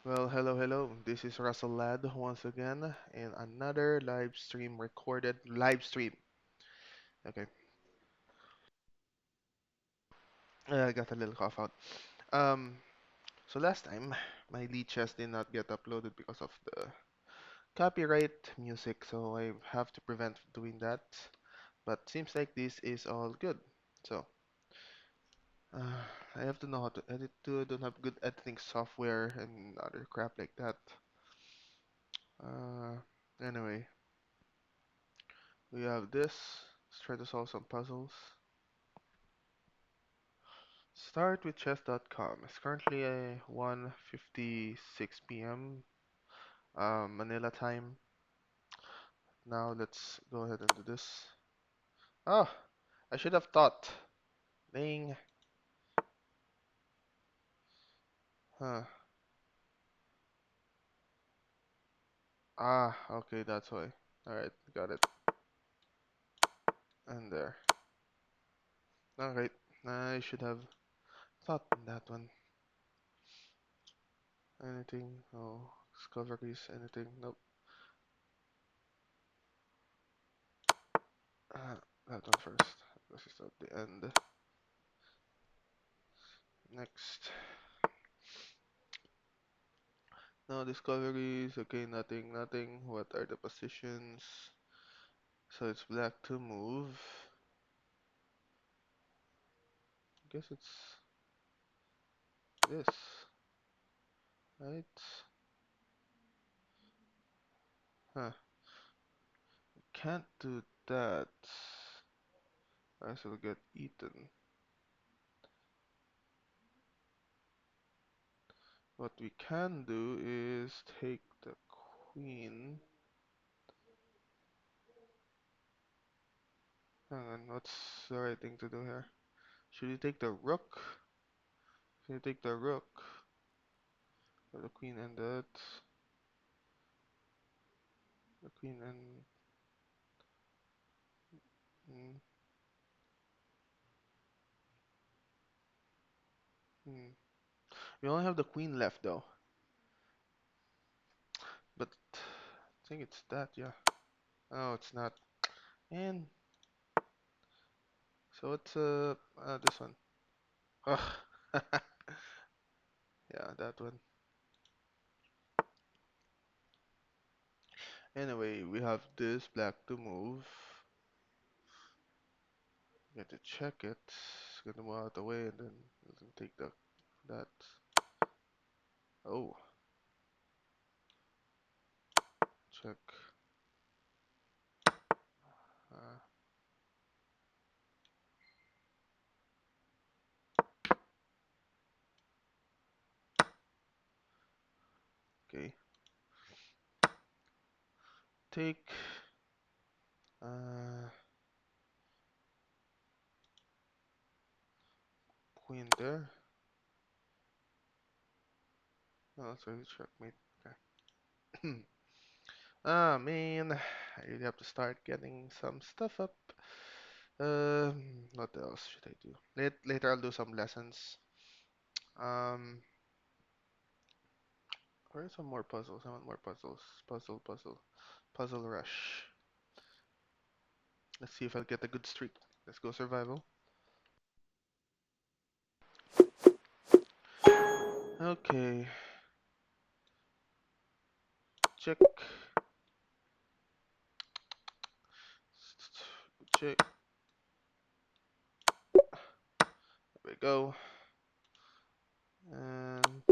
Well, hello, hello. This is Russell Ladd once again in another live stream, recorded live stream. Okay, I got a little cough out. Um, so last time my lead chest did not get uploaded because of the copyright music, so I have to prevent doing that. But seems like this is all good. So I have to know how to edit too. I don't have good editing software and other crap like that. Uh, anyway, we have this. Let's try to solve some puzzles. Start with chess.com. It's currently a 1:56 p.m. Manila time. Now let's go ahead and do this. Oh, I should have thought. Dang. Huh. Ah, okay, that's why. Alright, got it. And there. Alright, I should have thought on that one. Anything? Oh, discoveries, anything? Nope. That one first. This is at the end. Next. No discoveries. Okay, nothing, nothing. What are the positions? So it's black to move. I guess it's this, right? Huh. Can't do that. I will get eaten. What we can do is take the queen. Hang on, what's the right thing to do here? Should we take the rook? Should we take the rook? Or the queen and that? The queen and... Mm, hmm. We only have the queen left though. But I think it's that, yeah. Oh, it's not. And so it's this one. Ugh. Yeah, that one. Anyway, we have this black to move. We have to check it. It's gonna move out of the way and then take that. Oh, check. Uh, okay. Take uh queen there. No, that's already checkmate. Okay. Ah man, I really have to start getting some stuff up. What else should I do? Later I'll do some lessons. Um, where are some more puzzles? I want more puzzles. Puzzle rush. Let's see if I'll get a good streak. Let's go survival. Okay, check, check. There we go. And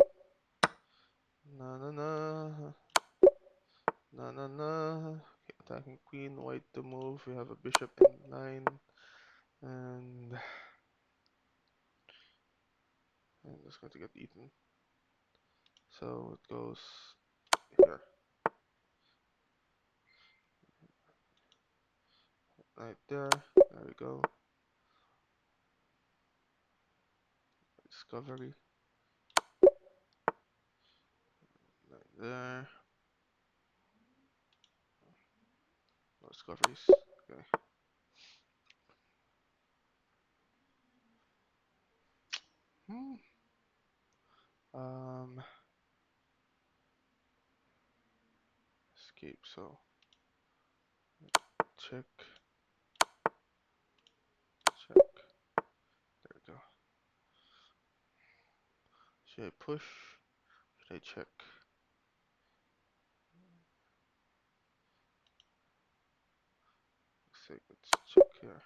na na na na. Okay, attacking queen, white to move. We have a bishop in line, and it's going to get eaten. So it goes here, right there. There we go. Discovery, right there. No discoveries. Okay. Hmm. Um. escape. So check, check. There we go. Should I push? Should I check? Let's check here.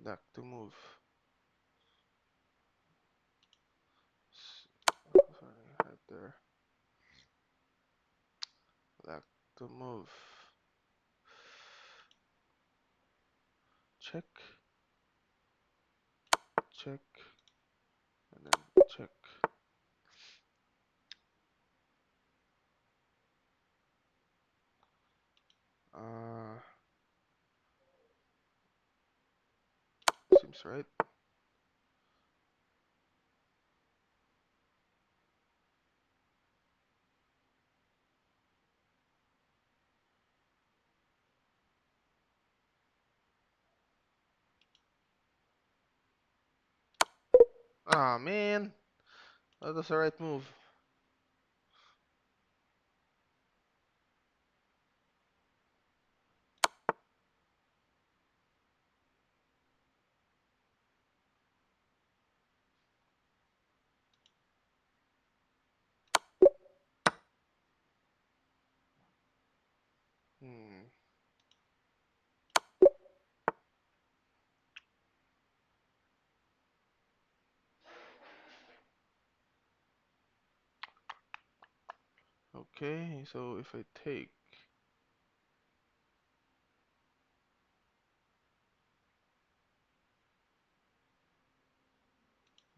Back to move. Sorry, right there. Back to move. Check, check, and then check. Uh, Seems right. Ah, man. That was the right move. Hmm. Okay, so if I take,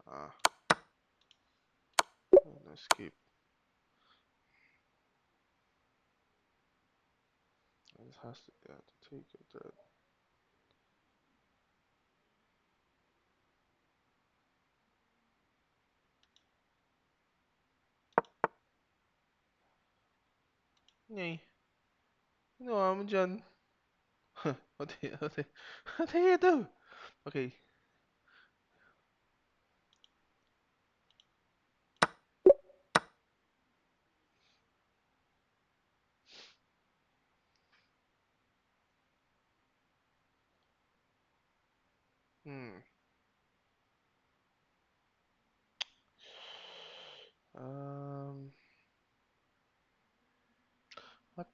ah, and escape. This has to, yeah, to take it. Right. Yay. No, I'm dyan. What do you do? Okay. Hmm. Um. What?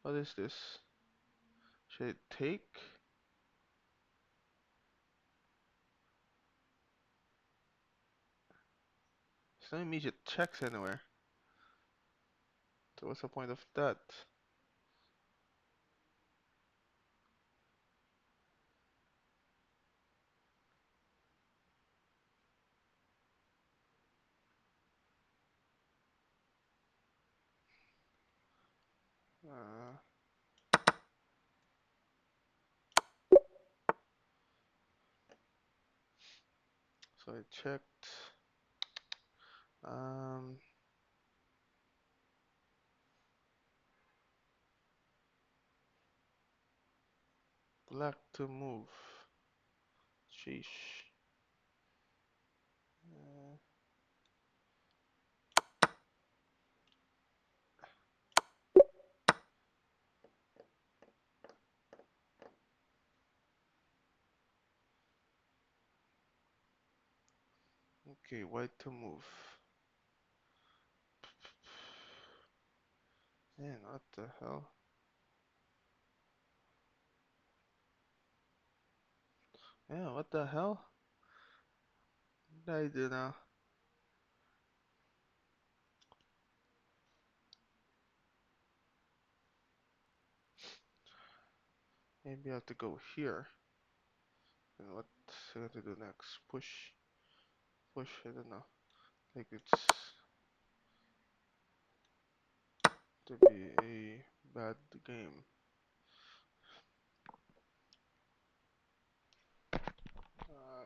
What is this? Should I take? There's no immediate checks anywhere. So what's the point of that? Uh, so I checked. Um. Black to move. Sheesh. Uh, okay, white to move. Man, what the hell? Yeah, what the hell? What did I do now? Maybe I have to go here. And what I have to do next? Push, push. I don't know. Like it's to be a bad game.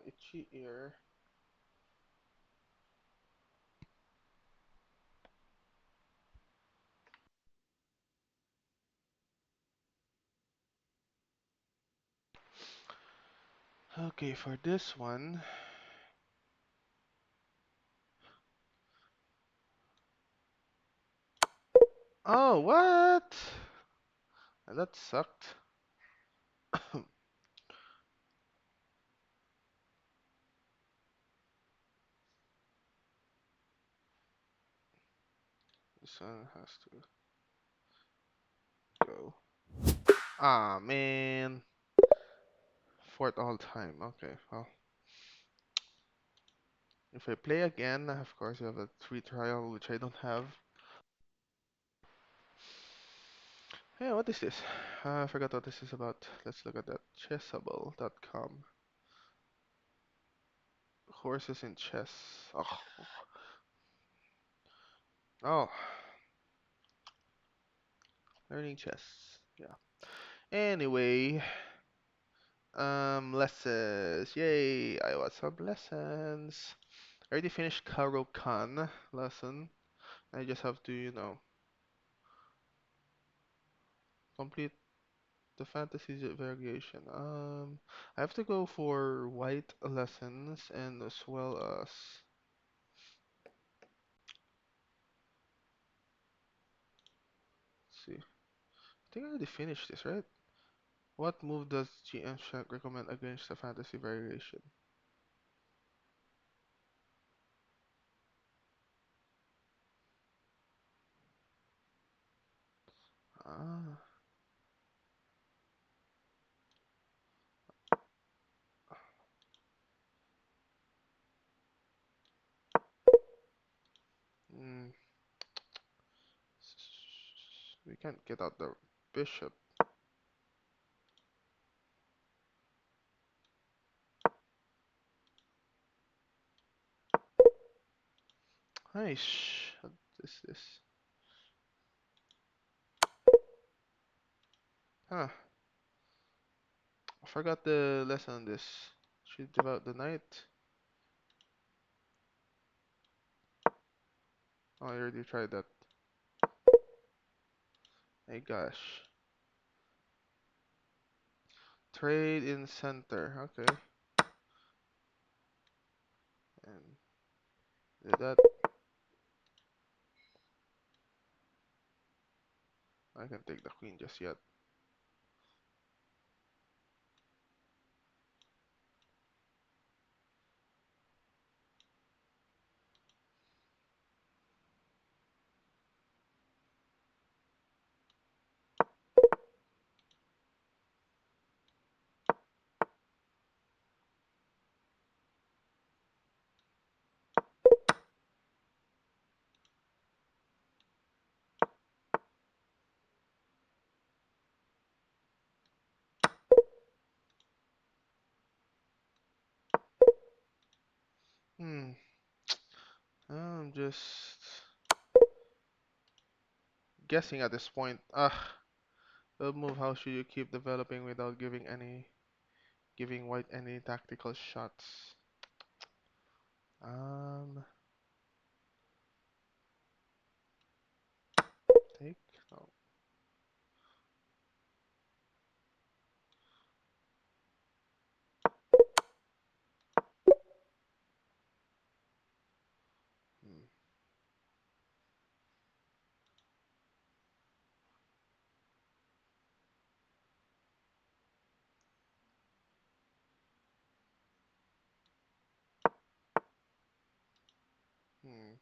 Itchy ear. Okay, for this one, Oh, what? That sucked. This one has to go. Ah, man. Fourth all time. Okay, well. If I play again, of course, you have a free trial, which I don't have. Hey, what is this? I forgot what this is about. Let's look at that. Chessable.com. Horses in chess. Oh, oh, learning chess. Yeah. Anyway, lessons. Yay! I want some lessons. I already finished caro-kann lesson. I just have to, complete the fantasy variation. I have to go for white lessons and as well as, let's see. I think I already finished this, right? What move does GM Shark recommend against the fantasy variation? Ah, mm, we can't get out the bishop. Nice. What is this? Huh. I forgot the lesson on this. Should devout the knight. Oh, I already tried that. Hey gosh. Trade in center. Okay. And did that. I can take the queen just yet. Hmm. I'm just guessing at this point. The move. How should you keep developing without giving white any tactical shots? Um, take. No. Hmm. Hmm.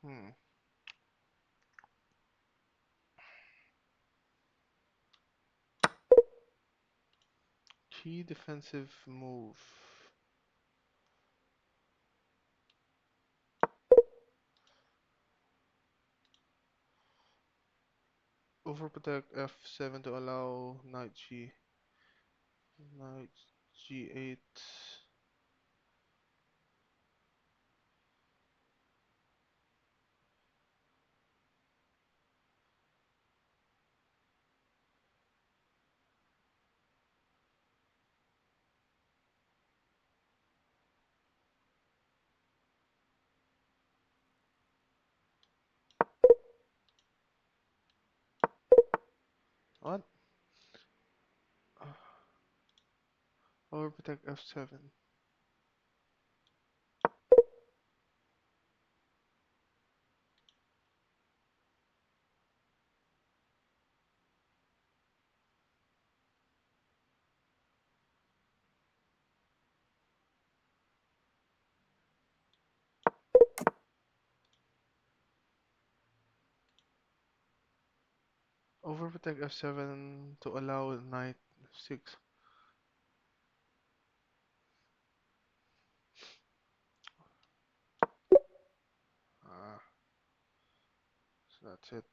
Hmm. Key defensive move. Overprotect F7 to allow knight G8. What? Overprotect F7. Overprotect F7 to allow knight 6. Ah, so that's it.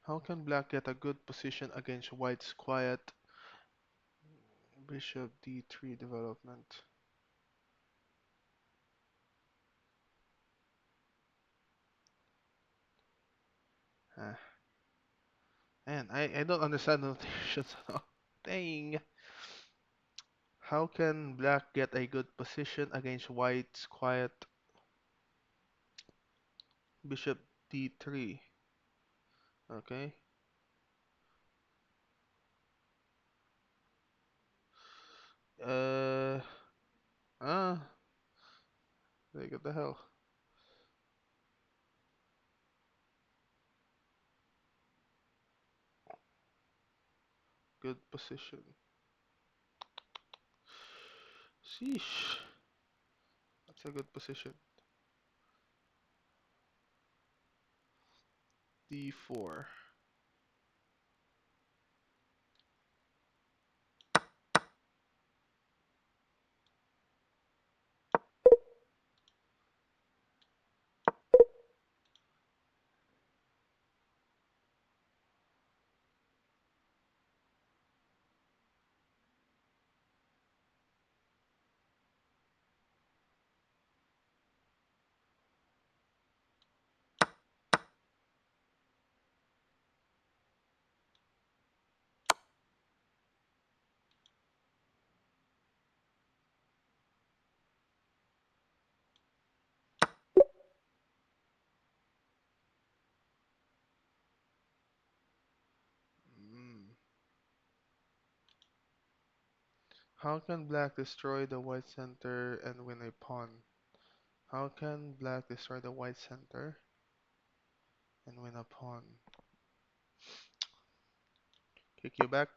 How can black get a good position against white's quiet bishop d3 development? Ah, man, I don't understand notations at all. Dang. How can black get a good position against white's quiet bishop d3? Okay. Uh, ah, like what the hell? Good position. Sheesh. That's a good position. d4. Mm. How can black destroy the white center and win a pawn? How can black destroy the white center and win a pawn? Kick you back.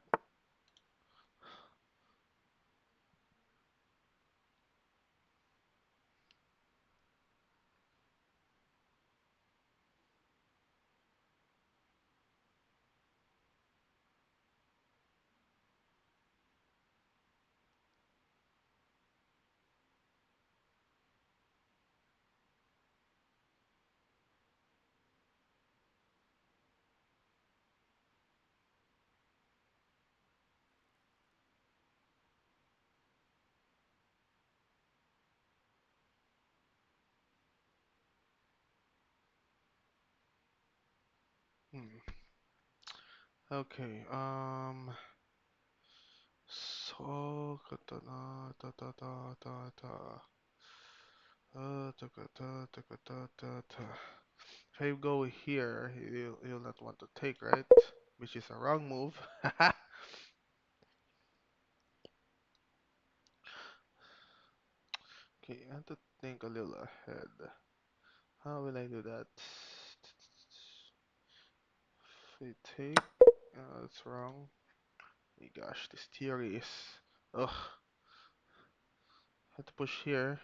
Hmm. Okay. So katana ta ta ta ta ta. Ta ta ta ta ta ta ta. If I go here, you'll not want to take, right? Which is a wrong move. Okay, I have to think a little ahead. How will I do that? If I take, that's wrong. My gosh, this theory is. Ugh, I have to push here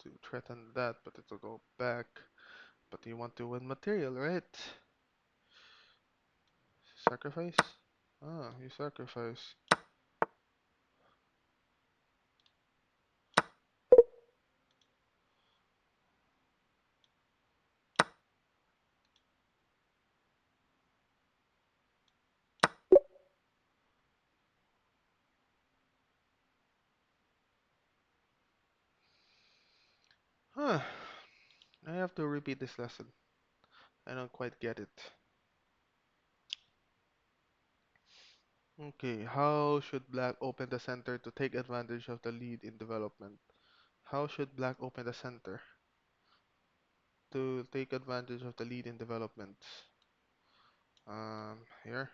to threaten that, but it'll go back. But you want to win material, right? Sacrifice? Ah, you sacrifice. Huh. I have to repeat this lesson. I don't quite get it. Okay, how should black open the center to take advantage of the lead in development? How should black open the center? to take advantage of the lead in development. Here.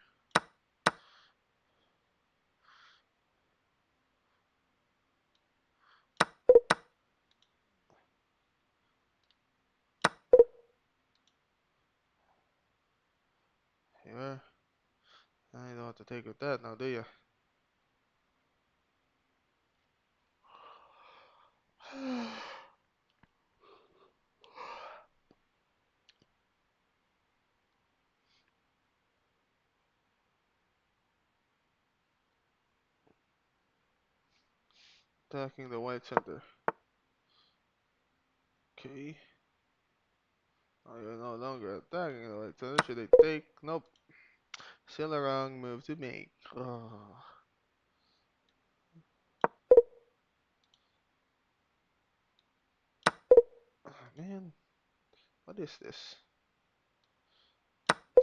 Here. I don't know what to take with that now, do you? Attacking the white center. Okay. Oh, you're no longer attacking the white center. Should I take? Nope. Still a wrong move to make. Oh, man. What is this?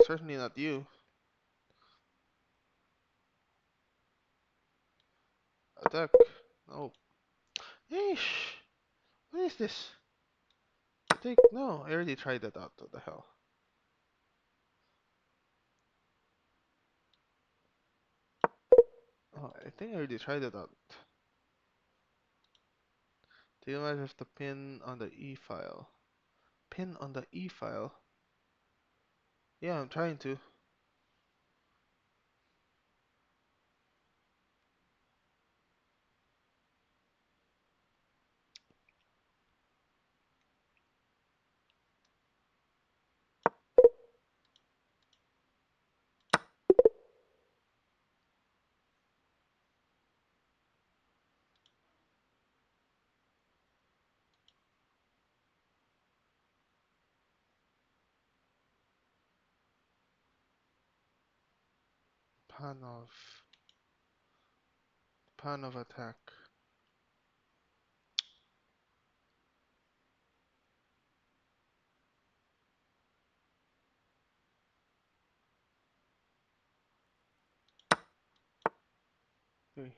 Certainly not you. Attack. No. Yeesh. What is this? Take. No, I already tried that out. What the hell? Oh, I think I already tried it out. Do you might have to pin on the E file? Pin on the E file? Yeah, I'm trying to. Pan of. Pan of attack. Okay.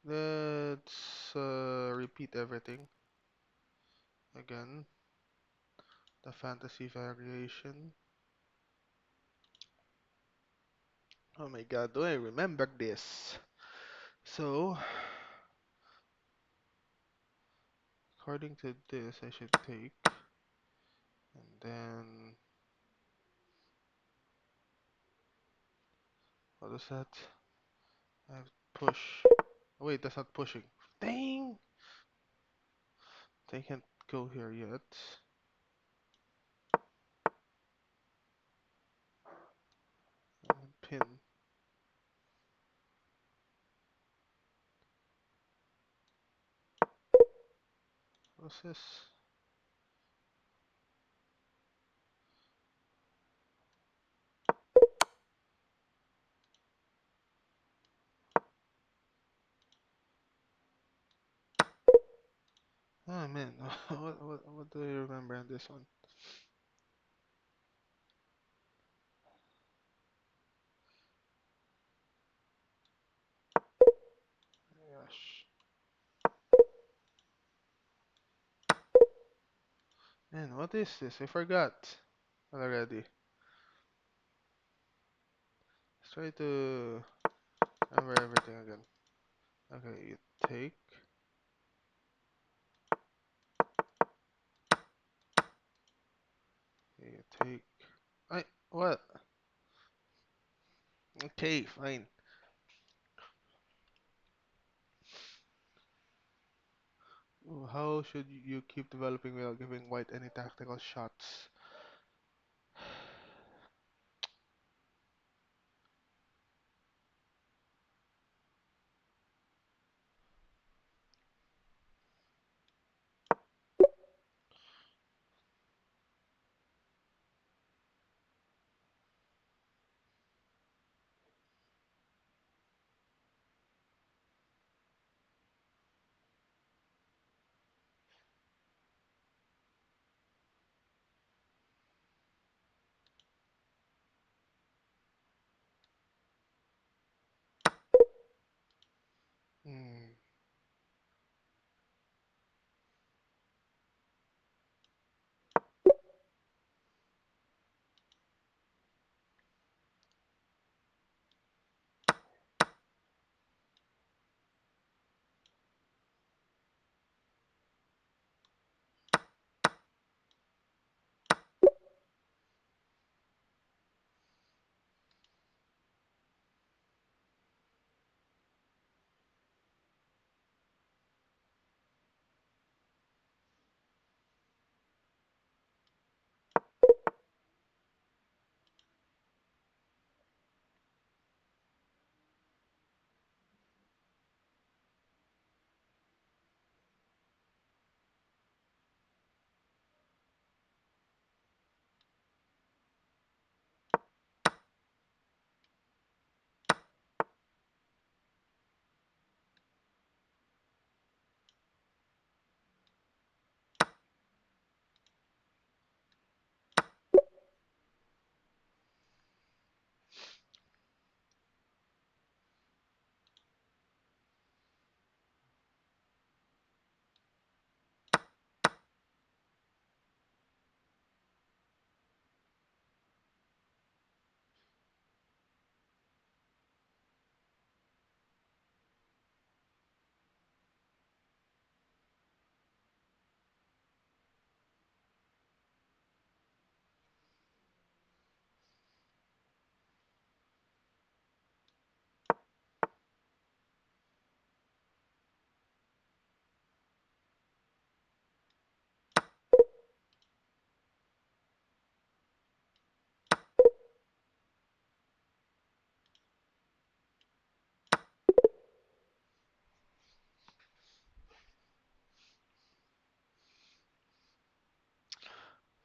Let's repeat everything again. The fantasy variation. Oh my god, do I remember this? So, according to this, I should take, and then, what is that? I have push. Oh, wait, that's not pushing. Dang! They can't go here yet. And pin. What's this? Oh man, what do I remember in this one? Gosh. Man, what is this? I forgot already. Let's try to remember everything again. Okay, you take. You take. I what? Okay, fine. Ooh, how should you keep developing without giving white any tactical shots?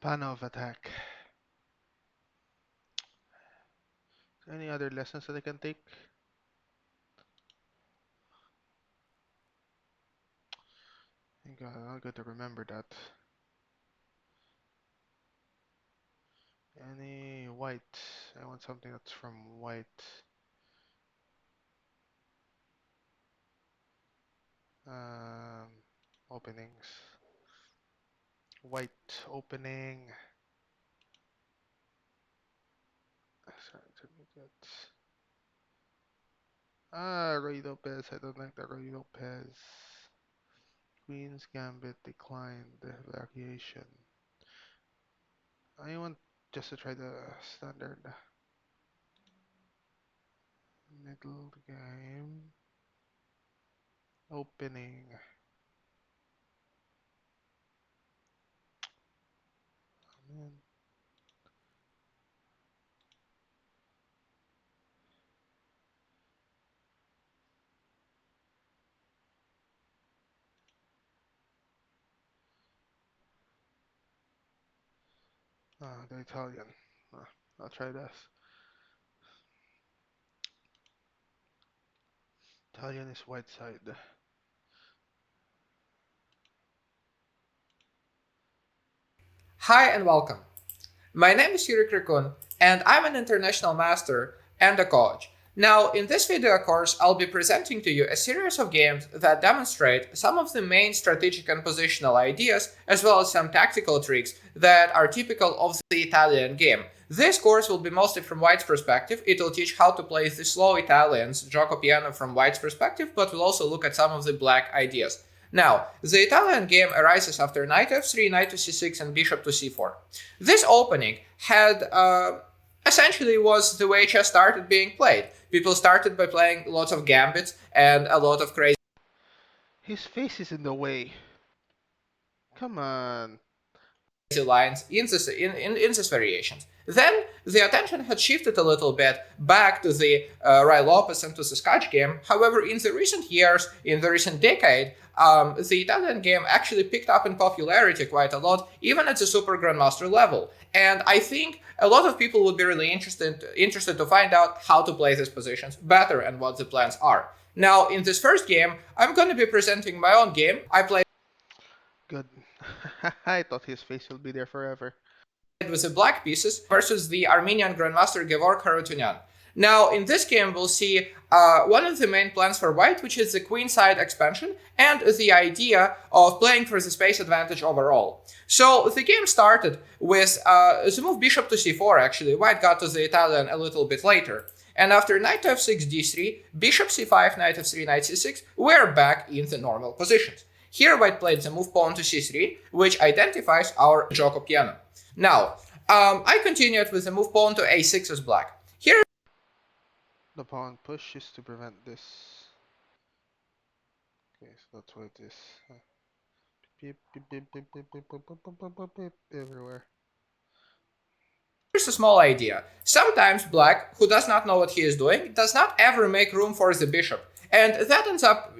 Panov attack. Any other lessons that I can take? I think I'll get to remember that. Any white? I want something that's from white. Um, Openings. White opening. Sorry, intermediate. Roy Lopez. I don't like the Roy Lopez. Queen's Gambit declined. Variation. I want just to try the standard middle game. Opening. Oh, man. The Italian. I'll try this. Italian is white side. Hi and welcome. My name is Yuri Krikun, and I'm an international master and a coach. Now, in this video course, I'll be presenting to you a series of games that demonstrate some of the main strategic and positional ideas, as well as some tactical tricks that are typical of the Italian game. This course will be mostly from White's perspective. It will teach how to play the slow Italians, gioco piano from White's perspective, but we'll also look at some of the Black ideas. Now, the Italian game arises after knight f3, knight to c6, and bishop to c4. This opening had essentially was the way chess started being played. People started by playing lots of gambits and a lot of crazy His face is in the way. Come on. lines in this variations. Then the attention had shifted a little bit back to the Rai Lopez and to the Scotch game. However, in the recent years, in the recent decade, the Italian game actually picked up in popularity quite a lot, even at the Super Grandmaster level. And I think a lot of people would be really interested to find out how to play these positions better and what the plans are. Now, in this first game, I'm going to be presenting my own game. I played Good. I thought his face will be there forever. with the black pieces versus the Armenian Grandmaster Gevor Kharotunyan. Now, in this game, we'll see one of the main plans for white, which is the queenside expansion, and the idea of playing for the space advantage overall. So the game started with the move bishop to c4, actually. White got to the Italian a little bit later. And after knight to f6, d3, bishop c5, knight f3, knight c6, we're back in the normal positions. Here, white played the move pawn to c3, which identifies our gioco piano. Now, I continued with the move pawn to a6 as black. Here, The pawn push is to prevent this. Okay, so that's what it is. Beep, beep, beep, beep, beep, beep, beep, beep, beep, beep, beep, beep, everywhere. here's a small idea. Sometimes black, who does not know what he is doing, does not ever make room for the bishop. And that ends up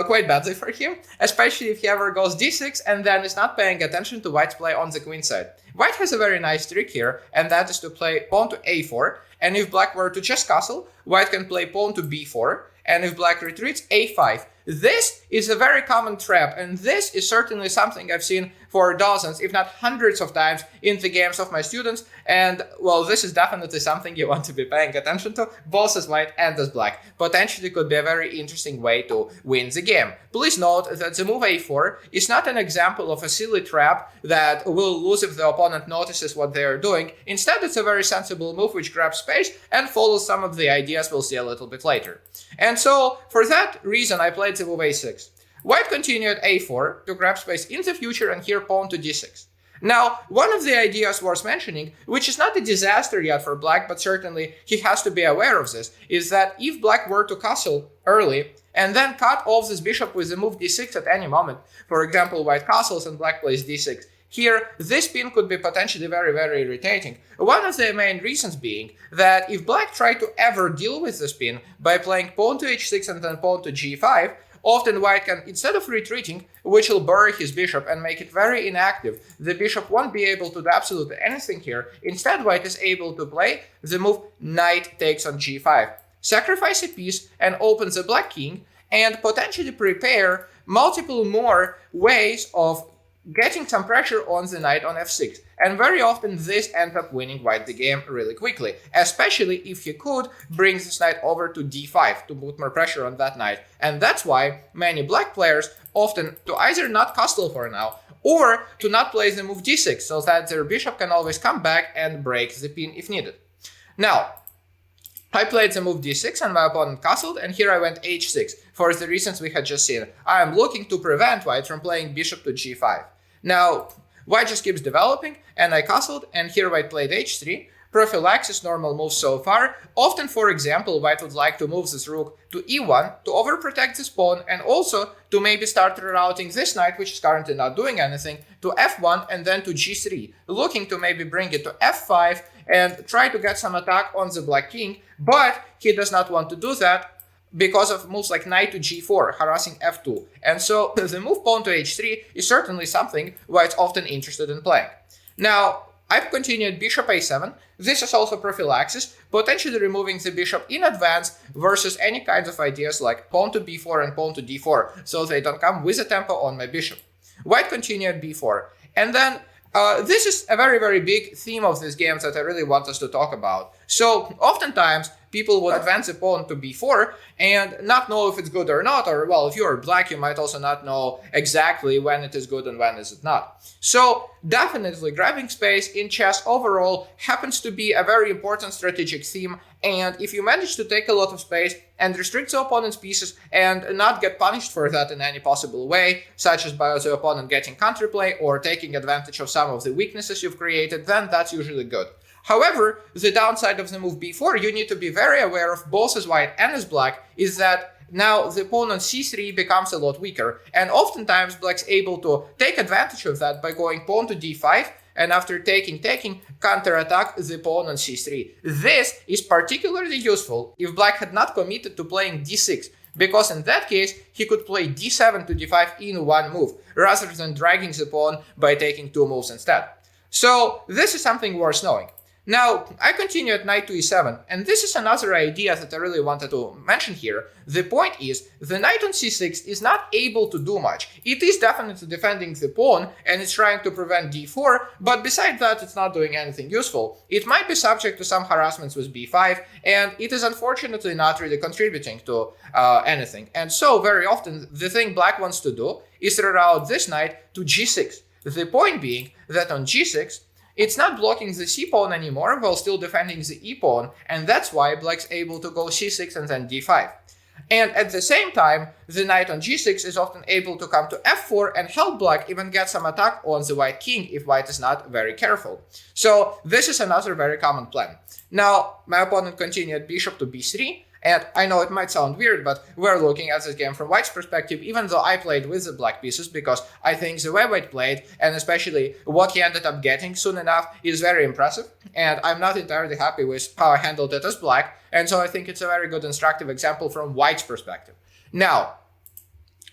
quite badly for him, especially if he ever goes d6 and then is not paying attention to white's play on the queen side. White has a very nice trick here, and that is to play pawn to a4, and if black were to just castle, white can play pawn to b4, and if black retreats, a5. This is a very common trap, and this is certainly something I've seen for dozens, if not hundreds of times in the games of my students, and well, this is definitely something you want to be paying attention to, both as white and as black. Potentially could be a very interesting way to win the game. Please note that the move a4 is not an example of a silly trap that will lose if the opponent notices what they are doing. Instead, it's a very sensible move which grabs space and follows some of the ideas we'll see a little bit later. And so, for that reason, I played the move a6. White continued a4 to grab space in the future, and here pawn to d6. Now, one of the ideas worth mentioning, which is not a disaster yet for black, but certainly he has to be aware of this, is that if black were to castle early and then cut off this bishop with the move d6 at any moment, for example, white castles and black plays d6, here, this pin could be potentially very, very irritating. One of the main reasons being that if black tried to ever deal with this pin by playing pawn to h6 and then pawn to g5, often white can, instead of retreating, which will bury his bishop and make it very inactive, the bishop won't be able to do absolutely anything here. Instead, white is able to play the move knight takes on g5, sacrifice a piece and open the black king, and potentially prepare multiple more ways of getting some pressure on the knight on f6. And very often this ends up winning white the game really quickly, especially if he could bring this knight over to d5 to put more pressure on that knight. And that's why many black players often to either not castle for now or to not play the move d6 so that their bishop can always come back and break the pin if needed. Now, I played the move d6 and my opponent castled, and here I went h6 for the reasons we had just seen. I am looking to prevent white from playing bishop to g5. Now, white just keeps developing, and I castled, and here white played h3. Prophylaxis, normal moves so far. Often, for example, white would like to move this rook to e1 to overprotect this pawn, and also to maybe start rerouting this knight, which is currently not doing anything, to f1 and then to g3, looking to maybe bring it to f5 and try to get some attack on the black king, but he does not want to do that because of moves like knight to g4, harassing f2. And so the move pawn to h3 is certainly something white's often interested in playing. Now, I've continued bishop a7. This is also prophylaxis, potentially removing the bishop in advance versus any kinds of ideas like pawn to b4 and pawn to d4, so they don't come with a tempo on my bishop. White continued b4. And then this is a very, very big theme of this game that I really want us to talk about. So oftentimes people would advance the pawn to b4 and not know if it's good or not, or well, if you're black, you might also not know exactly when it is good and when is it not. So definitely grabbing space in chess overall happens to be a very important strategic theme, and if you manage to take a lot of space and restrict the opponent's pieces and not get punished for that in any possible way, such as by the opponent getting counterplay or taking advantage of some of the weaknesses you've created, then that's usually good. However, the downside of the move b4 you need to be very aware of, both as white and as black, is that now the pawn on c3 becomes a lot weaker, and oftentimes black's able to take advantage of that by going pawn to d5, and after taking, counterattack the pawn on c3. This is particularly useful if black had not committed to playing d6, because in that case he could play d7 to d5 in one move, rather than dragging the pawn by taking two moves instead. So this is something worth knowing. Now, I continue at knight to e7, and this is another idea that I really wanted to mention here. The point is, the knight on c6 is not able to do much. It is definitely defending the pawn, and it's trying to prevent d4, but besides that, it's not doing anything useful. It might be subject to some harassments with b5, and it is unfortunately not really contributing to anything. And so, very often, the thing black wants to do is reroute this knight to g6. The point being that on g6, it's not blocking the c-pawn anymore while still defending the e-pawn, and that's why black's able to go c6 and then d5. And at the same time, the knight on g6 is often able to come to f4 and help black even get some attack on the white king if white is not very careful. So this is another very common plan. Now, my opponent continued bishop to b3, and I know it might sound weird, but we're looking at this game from white's perspective, even though I played with the black pieces, because I think the way white played, and especially what he ended up getting soon enough, is very impressive, and I'm not entirely happy with how I handled it as black, and so I think it's a very good instructive example from white's perspective. Now,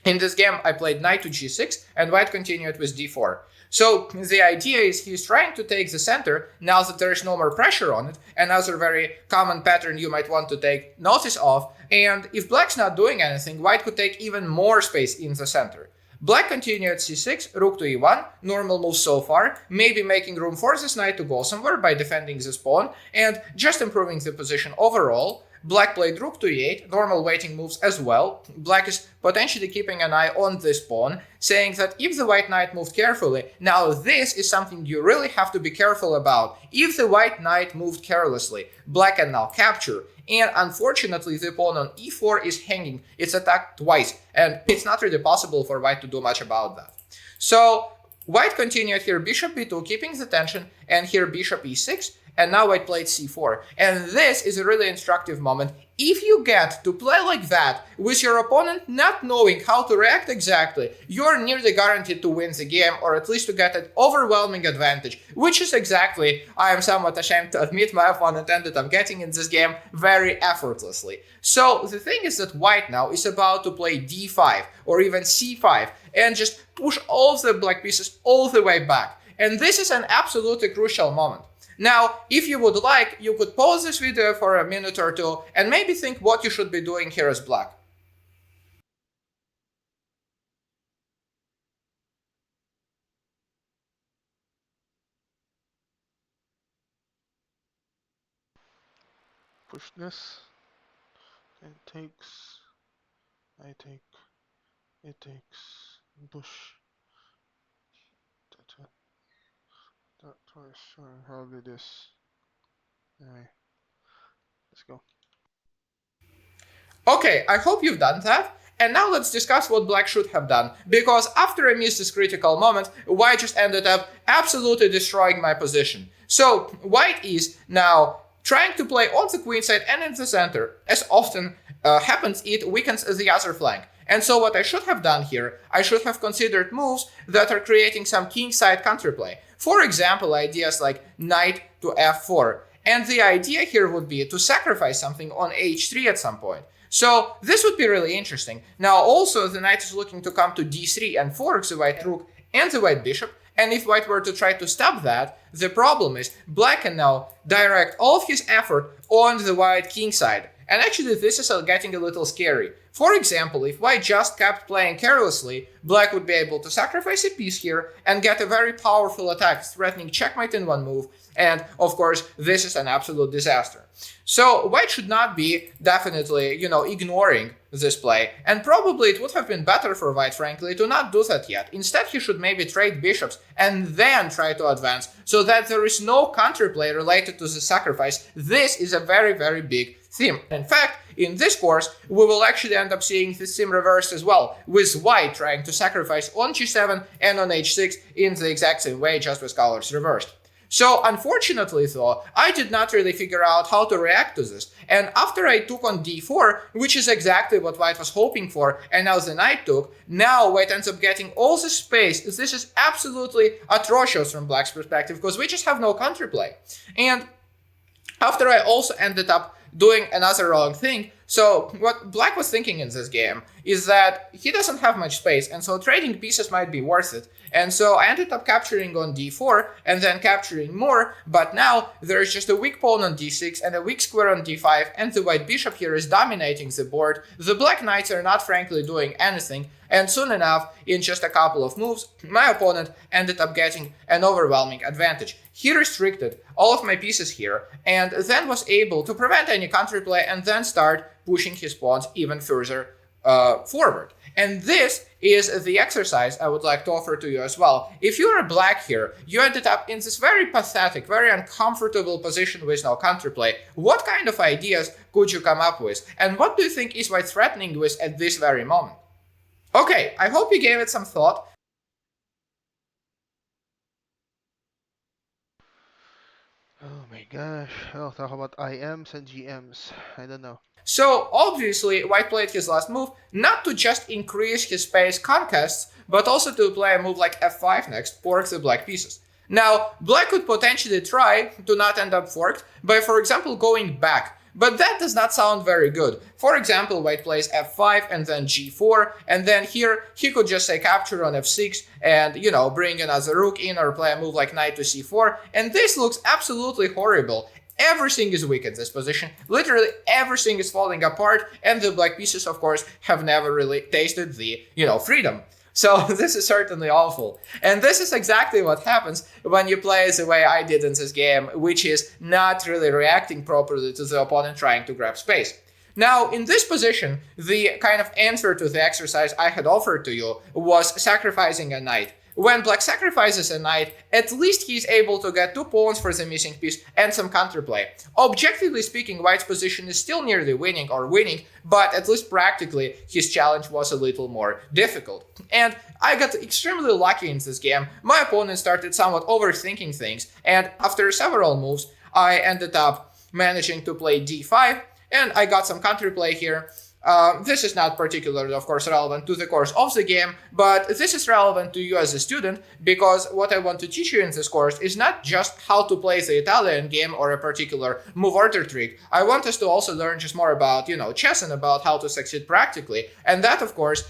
in this game, I played knight to g6, and white continued with d4. So the idea is he's trying to take the center now that there is no more pressure on it, another very common pattern you might want to take notice of, and if black's not doing anything, white could take even more space in the center. Black continued c6, rook to e1, normal move so far, maybe making room for this knight to go somewhere by defending this pawn, and just improving the position overall. Black played rook to e8, normal waiting moves as well. Black is potentially keeping an eye on this pawn, saying that if the white knight moved carefully, now this is something you really have to be careful about. If the white knight moved carelessly, black can now capture, and unfortunately the pawn on e4 is hanging, it's attacked twice, and it's not really possible for white to do much about that. So white continued here bishop b2, keeping the tension, and here bishop e6, and now white played c4. And this is a really instructive moment. If you get to play like that, with your opponent not knowing how to react exactly, you're nearly guaranteed to win the game, or at least to get an overwhelming advantage, which is exactly, I am somewhat ashamed to admit, my opponent ended up getting in this game very effortlessly. So the thing is that white now is about to play d5 or even c5 and just push all of the black pieces all the way back. And this is an absolutely crucial moment. Now, if you would like, you could pause this video for a minute or two and maybe think what you should be doing here as black. Push this. It takes. I take. It takes. Push. That twice. Sure, I'll do this. Anyway, let's go. Okay, I hope you've done that. And now let's discuss what black should have done, because after I missed this critical moment, white just ended up absolutely destroying my position. So white is now trying to play on the queen side and in the center. As often happens, it weakens the other flank. And so what I should have done here, I should have considered moves that are creating some king side counterplay. For example, ideas like knight to f4. And the idea here would be to sacrifice something on h3 at some point. So this would be really interesting. Now also the knight is looking to come to d3 and fork the white rook and the white bishop. And if white were to try to stop that, the problem is black can now direct all of his effort on the white king side. And actually this is getting a little scary. For example, if white just kept playing carelessly, black would be able to sacrifice a piece here and get a very powerful attack, threatening checkmate in one move. And of course, this is an absolute disaster. So white should not be definitely, ignoring this play. And probably it would have been better for white, frankly, to not do that yet. Instead, he should maybe trade bishops and then try to advance so that there is no counterplay related to the sacrifice. This is a very, very big theme. In fact, in this course, we will actually end up seeing this theme reversed as well, with white trying to sacrifice on g7 and on h6 in the exact same way, just with colors reversed. So unfortunately though, I did not really figure out how to react to this. And after I took on d4, which is exactly what white was hoping for, and now the knight took, now white ends up getting all the space. This is absolutely atrocious from black's perspective, because we just have no counterplay. And after I also ended up doing another wrong thing. So what black was thinking in this game is that he doesn't have much space, and so trading pieces might be worth it. And so I ended up capturing on d4 and then capturing more, but now there's just a weak pawn on d6 and a weak square on d5, and the white bishop here is dominating the board. The black knights are not frankly doing anything, and soon enough, in just a couple of moves, my opponent ended up getting an overwhelming advantage. He restricted all of my pieces here, and then was able to prevent any counterplay and then start pushing his pawns even further forward. And this is the exercise I would like to offer to you as well. If you're a black here, you ended up in this very pathetic, very uncomfortable position with no counterplay. What kind of ideas could you come up with? And what do you think is white threatening with at this very moment? Okay, I hope you gave it some thought. Oh my gosh. Oh, talk about IMs and GMs. I don't know. So obviously white played his last move not to just increase his space conquests, but also to play a move like f5 next, fork the black pieces. Now, black could potentially try to not end up forked by, for example, going back. But that does not sound very good. For example, white plays f5 and then g4, and then here he could just say capture on f6 and, bring another rook in or play a move like knight to c4, and this looks absolutely horrible. Everything is weak at this position. Literally everything is falling apart, and the black pieces, of course, have never really tasted the, freedom. So this is certainly awful. And this is exactly what happens when you play the way I did in this game, which is not really reacting properly to the opponent trying to grab space. Now, in this position, the kind of answer to the exercise I had offered to you was sacrificing a knight. When black sacrifices a knight, at least he's able to get 2 pawns for the missing piece and some counterplay. Objectively speaking, white's position is still nearly winning, but at least practically his challenge was a little more difficult. And I got extremely lucky in this game. My opponent started somewhat overthinking things, and after several moves, I ended up managing to play d5, and I got some counterplay here. This is not particularly, of course, relevant to the course of the game, but this is relevant to you as a student because what I want to teach you in this course is not just how to play the Italian game or a particular move order trick. I want us to also learn just more about, chess and about how to succeed practically. And that, of course,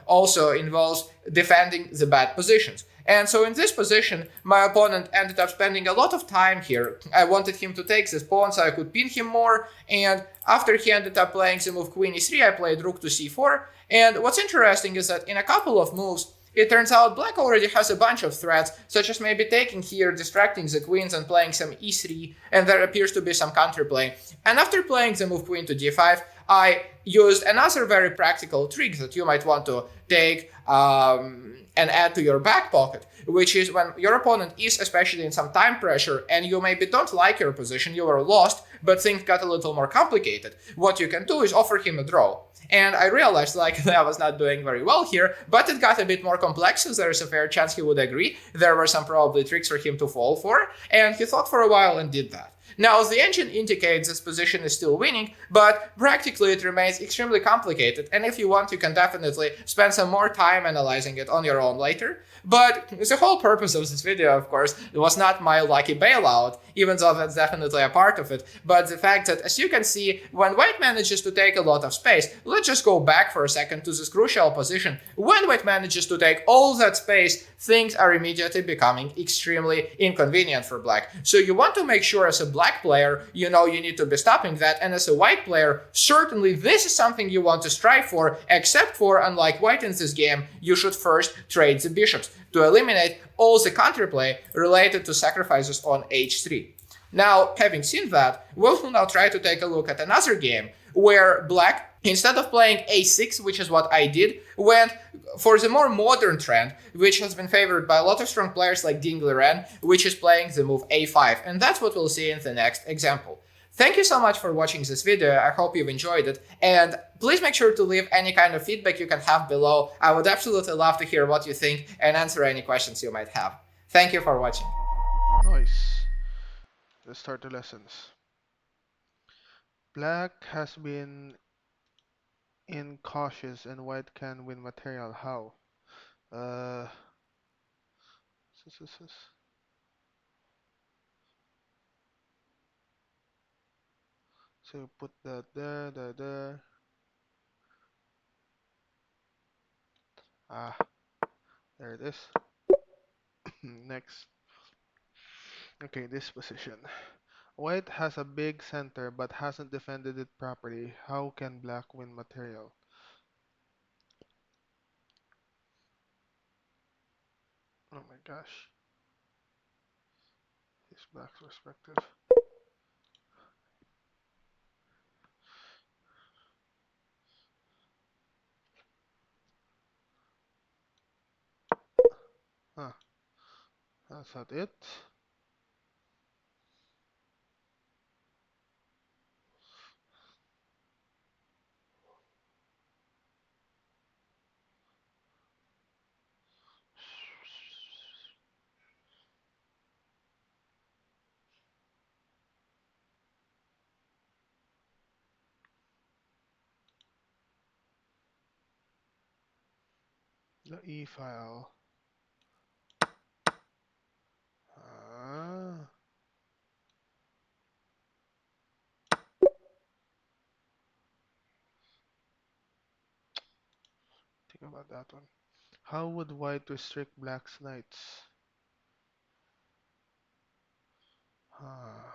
also involves defending the bad positions. And so in this position, my opponent ended up spending a lot of time here. I wanted him to take this pawn so I could pin him more, and after he ended up playing the move queen e3, I played rook to c4, and what's interesting is that in a couple of moves, it turns out black already has a bunch of threats, such as maybe taking here, distracting the queens and playing some e3, and there appears to be some counterplay. And after playing the move queen to d5, I used another very practical trick that you might want to take and add to your back pocket, which is when your opponent is especially in some time pressure and you maybe don't like your position, you are lost, but things got a little more complicated. What you can do is offer him a draw. And I realized that I was not doing very well here, but it got a bit more complex, so there's a fair chance he would agree. There were some probably tricks for him to fall for, and he thought for a while and did that. Now, the engine indicates this position is still winning, but practically it remains extremely complicated, and if you want, you can definitely spend some more time analyzing it on your own later. But the whole purpose of this video, of course, was not my lucky bailout, even though that's definitely a part of it, but the fact that, as you can see, when white manages to take a lot of space, let's just go back for a second to this crucial position. When white manages to take all that space, things are immediately becoming extremely inconvenient for black. So you want to make sure as a black player, you need to be stopping that, and as a white player, certainly this is something you want to strive for, except for, unlike white in this game, you should first trade the bishops to eliminate all the counterplay related to sacrifices on h3. Now, having seen that, we'll now try to take a look at another game where black, instead of playing a6, which is what I did, went for the more modern trend, which has been favored by a lot of strong players like Ding Liren, which is playing the move a5, and that's what we'll see in the next example. Thank you so much for watching this video, I hope you've enjoyed it, and please make sure to leave any kind of feedback you can have below. I would absolutely love to hear what you think and answer any questions you might have. Thank you for watching. Nice. Let's start the lessons. Black has been incautious and white can win material. How? Uh, so you put that there, there, there. Ah, there it is. Next. Okay, this position. White has a big center but hasn't defended it properly. How can black win material? Oh my gosh. This black's perspective. Huh, that's not it. The E file. Ah, think about that one. How would white restrict black's knights? Ah,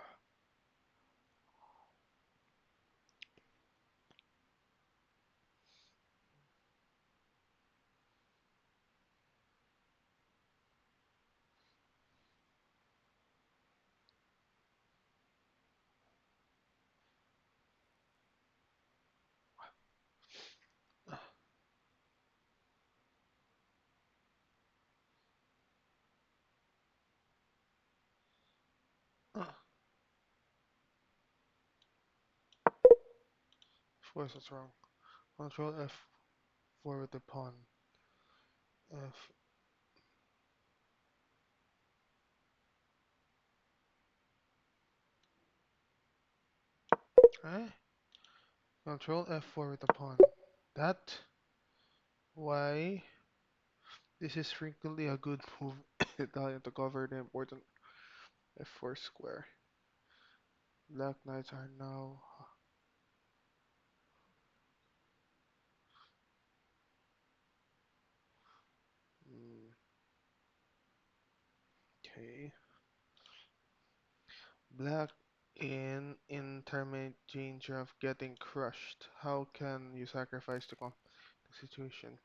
of course it's wrong. Control F4 with the pawn. F. try. Control F4 with a pawn. That why this is frequently a good move Italian to cover the important F4 square. Black knights are now okay. Black in intermediate danger of getting crushed. How can you sacrifice the situation?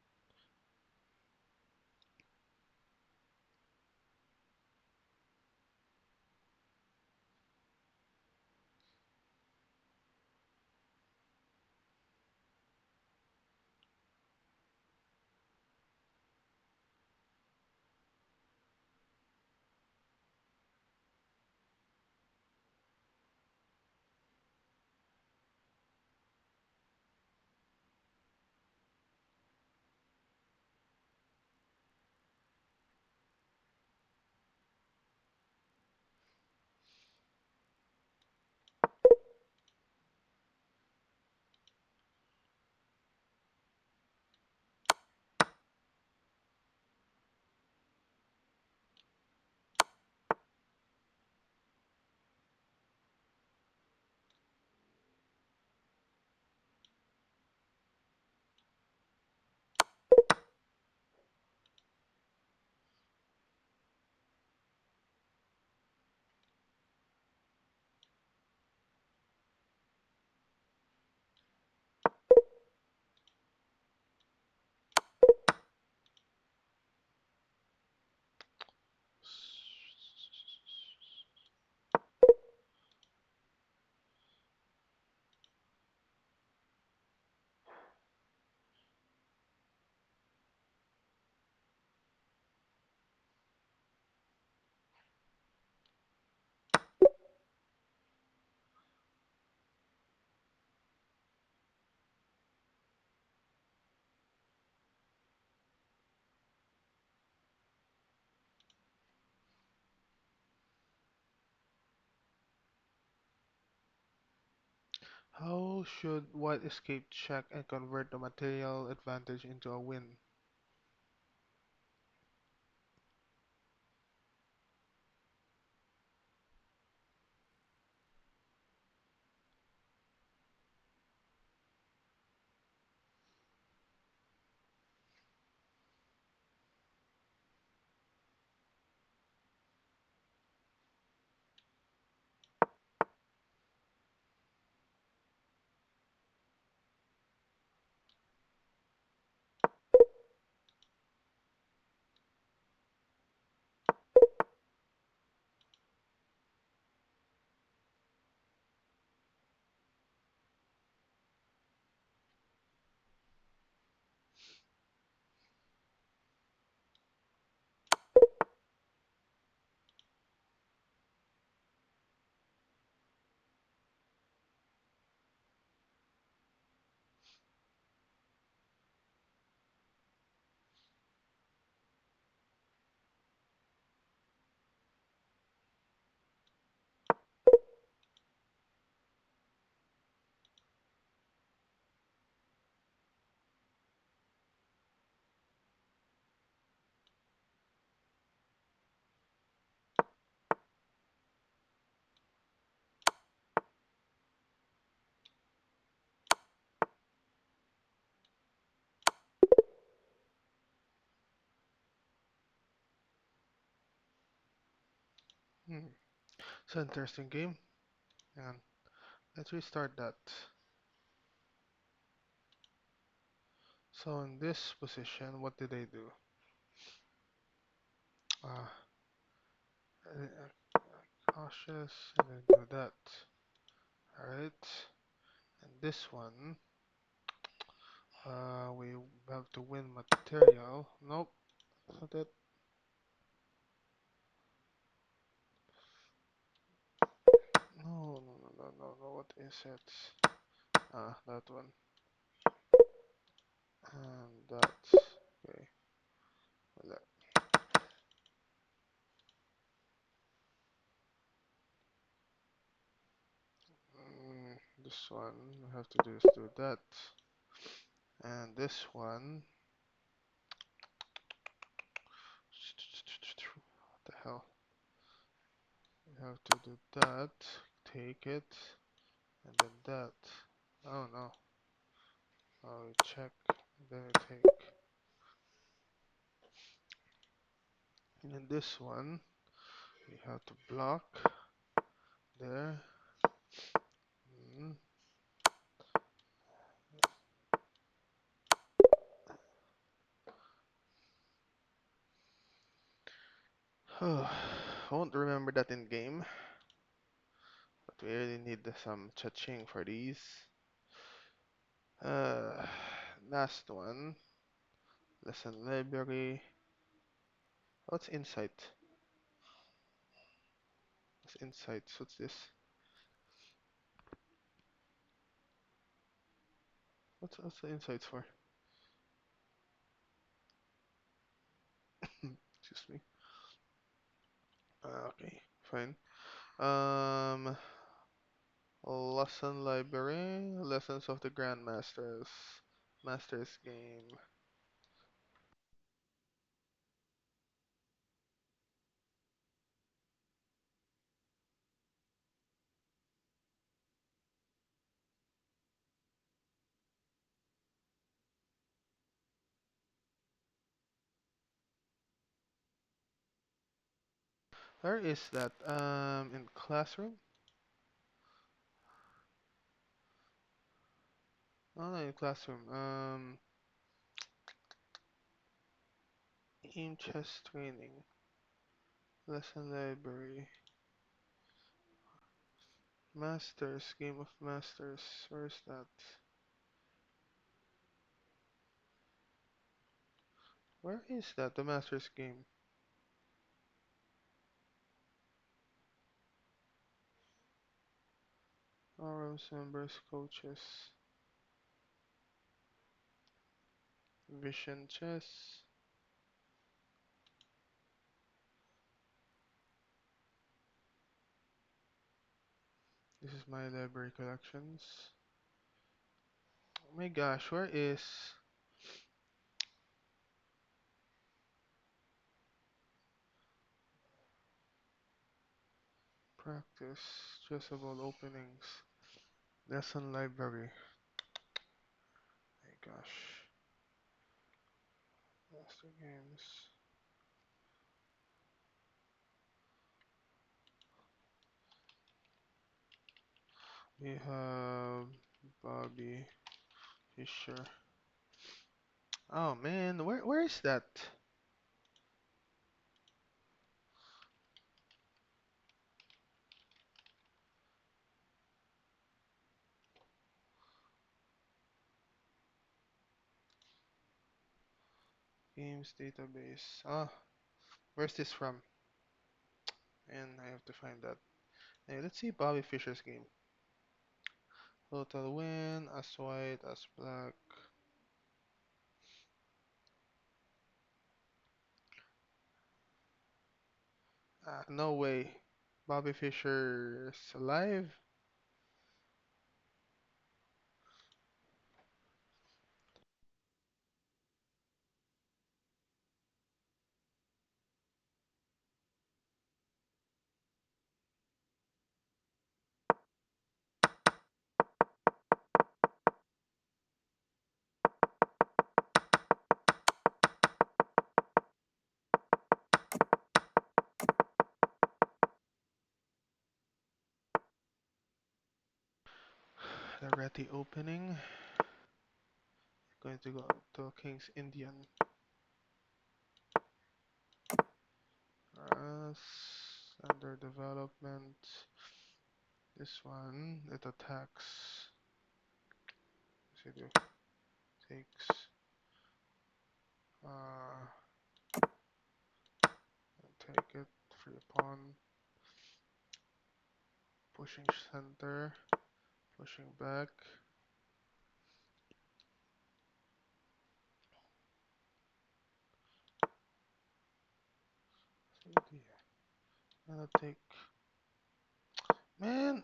How should white escape check and convert the material advantage into a win? Hmm. It's an interesting game. And let's restart that. So in this position, what did they do? Uh, cautious and then do that. Alright. And this one, we have to win material. Nope. So that no. What is it? That one. And that. Okay. Well, this one, we have to do that. And this one, what the hell? We have to do that, take it, and then that. Oh no. Oh, we check, and then we take. And then this one, we have to block there. Mm. I won't remember that in game, but we really need some cha-ching for these. Uh, Last one, lesson library. What's insight? What's insights? What's this? What's the insights for? Excuse me. Okay, fine. Um, Lesson library, lessons of the Grandmasters, Masters game. Where is that? In classroom? Oh, no, in classroom. Game chess training, lesson library, Masters, game of Masters. Where's that? Where is that? The Masters game. Forums, members, coaches, Vision chess. This is my library collections. Oh my gosh, where is practice, chessable openings, lesson library? My gosh, master games. We have Bobby Fischer. Oh man, where is that? Games database. Ah, where's this from? And I have to find that. Hey, let's see Bobby Fischer's game. Total win, as white, as black. No way. Bobby Fischer's alive? The Ready opening. Going to go to King's Indian. Under development. This one, it attacks. What's it do? Takes. Uh, Take it. Free pawn. Pushing center. Pushing back. Gonna take. Man!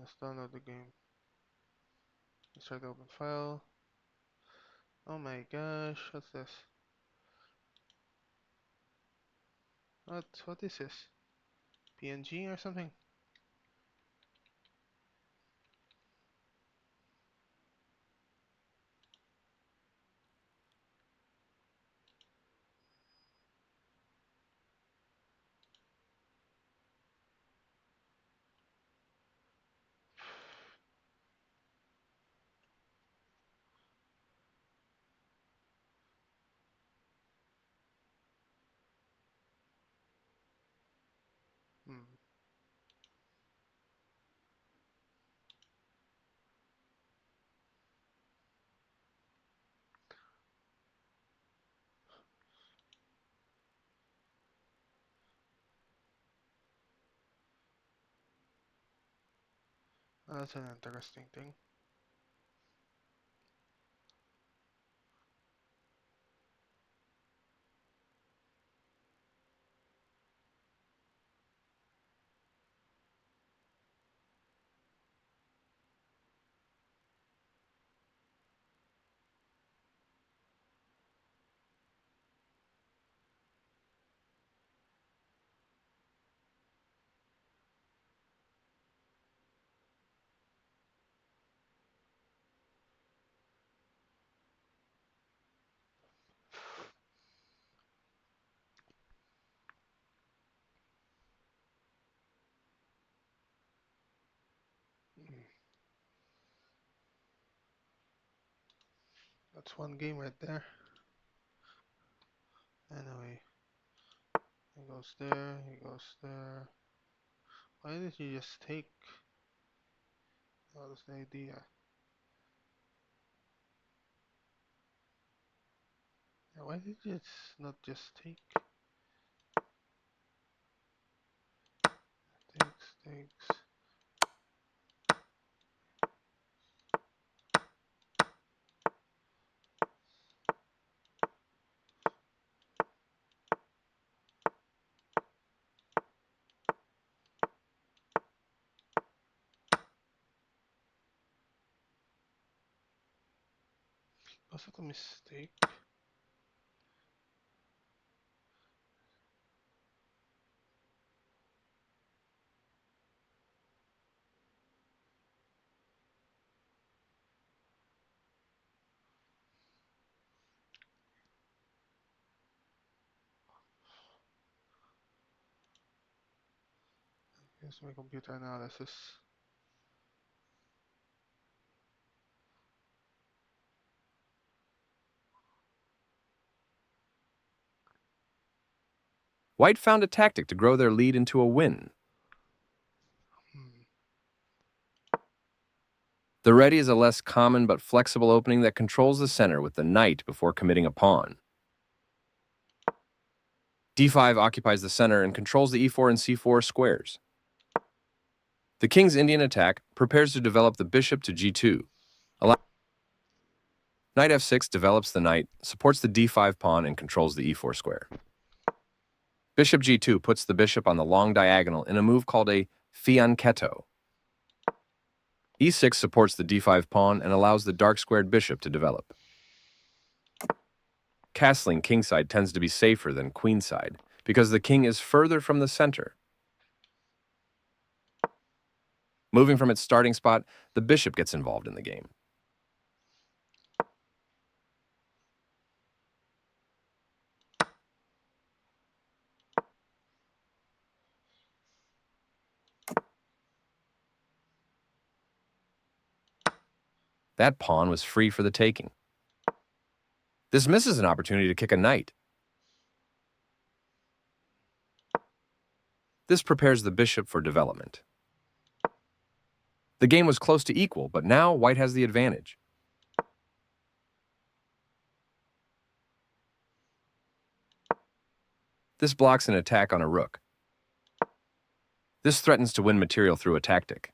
let's download the game. Let's try to open file. Oh my gosh, what's this? What is this? PNG or something? Hmm. That's an interesting thing. Hmm. That's one game right there. Anyway, he goes there, he goes there. Why did you just take all this idea? Yeah, why did you not just take? Takes. Was that a mistake? Here's my computer analysis. White found a tactic to grow their lead into a win. Hmm. The ready is a less common but flexible opening that controls the center with the knight before committing a pawn. d5 occupies the center and controls the e4 and c4 squares. The king's Indian attack prepares to develop the bishop to g2. Knight f6 develops the knight, supports the d5 pawn, and controls the e4 square. Bishop g2 puts the bishop on the long diagonal in a move called a fianchetto. e6 supports the d5 pawn and allows the dark-squared bishop to develop. Castling kingside tends to be safer than queenside because the king is further from the center. Moving from its starting spot, the bishop gets involved in the game. That pawn was free for the taking. This misses an opportunity to kick a knight. This prepares the bishop for development. The game was close to equal, but now white has the advantage. This blocks an attack on a rook. This threatens to win material through a tactic.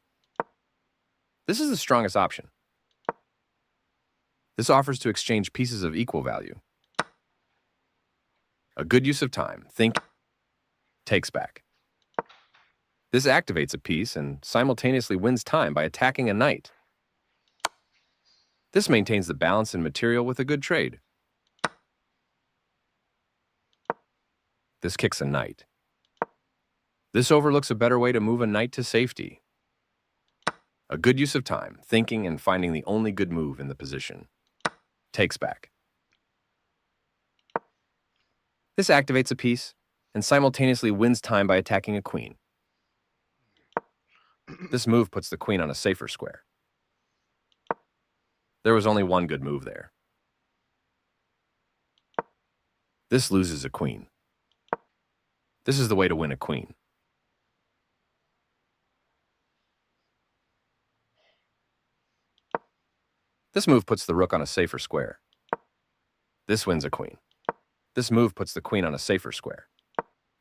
This is the strongest option. This offers to exchange pieces of equal value. A good use of time. Think takes back. This activates a piece and simultaneously wins time by attacking a knight. This maintains the balance in material with a good trade. This kicks a knight. This overlooks a better way to move a knight to safety. A good use of time, thinking and finding the only good move in the position. Takes back. This activates a piece and simultaneously wins time by attacking a queen. This move puts the queen on a safer square. There was only one good move there. This loses a queen. This is the way to win a queen. This move puts the rook on a safer square. This wins a queen. This move puts the queen on a safer square.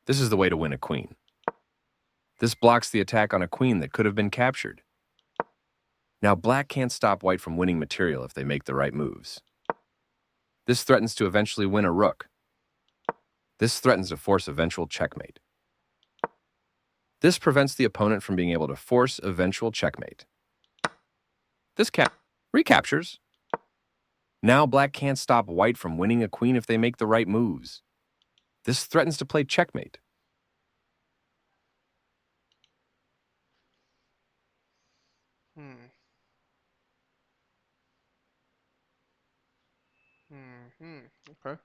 This is the way to win a queen. This blocks the attack on a queen that could have been captured. Now black can't stop white from winning material if they make the right moves. This threatens to eventually win a rook. This threatens to force eventual checkmate. This prevents the opponent from being able to force eventual checkmate. This recaptures. Now black can't stop white from winning a queen if they make the right moves. This threatens to play checkmate. Hmm. Okay.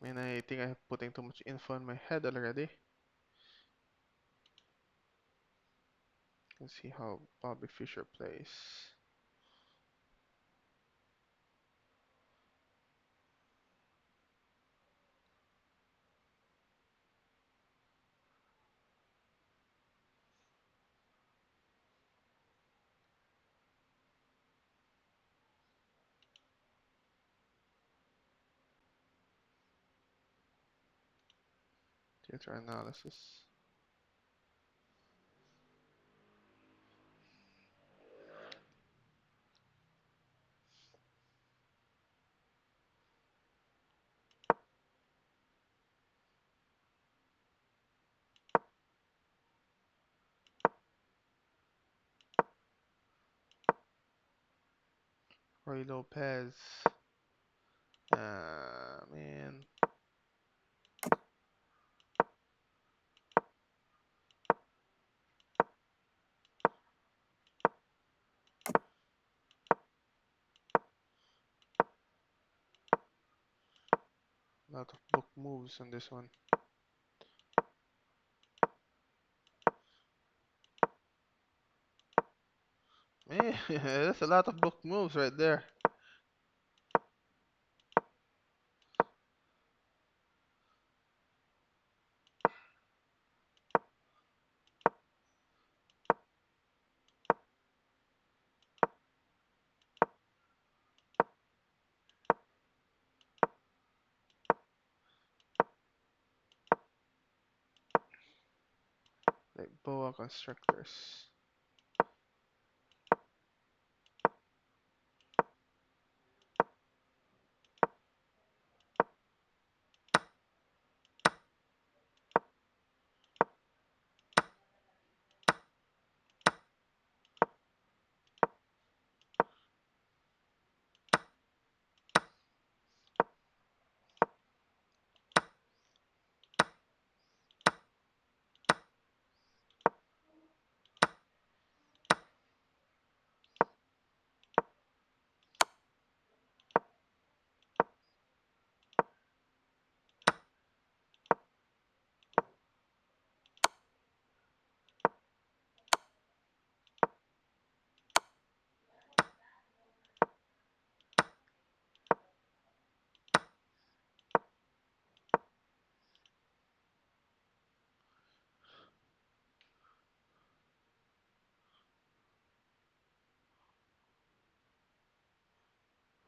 I mean, I think I'm putting too much info in my head already. Let's see how Bobby Fischer plays. Theater analysis. Roy Lopez. Man. A lot of book moves on this one. Man, that's a lot of book moves right there. Like boa constructors.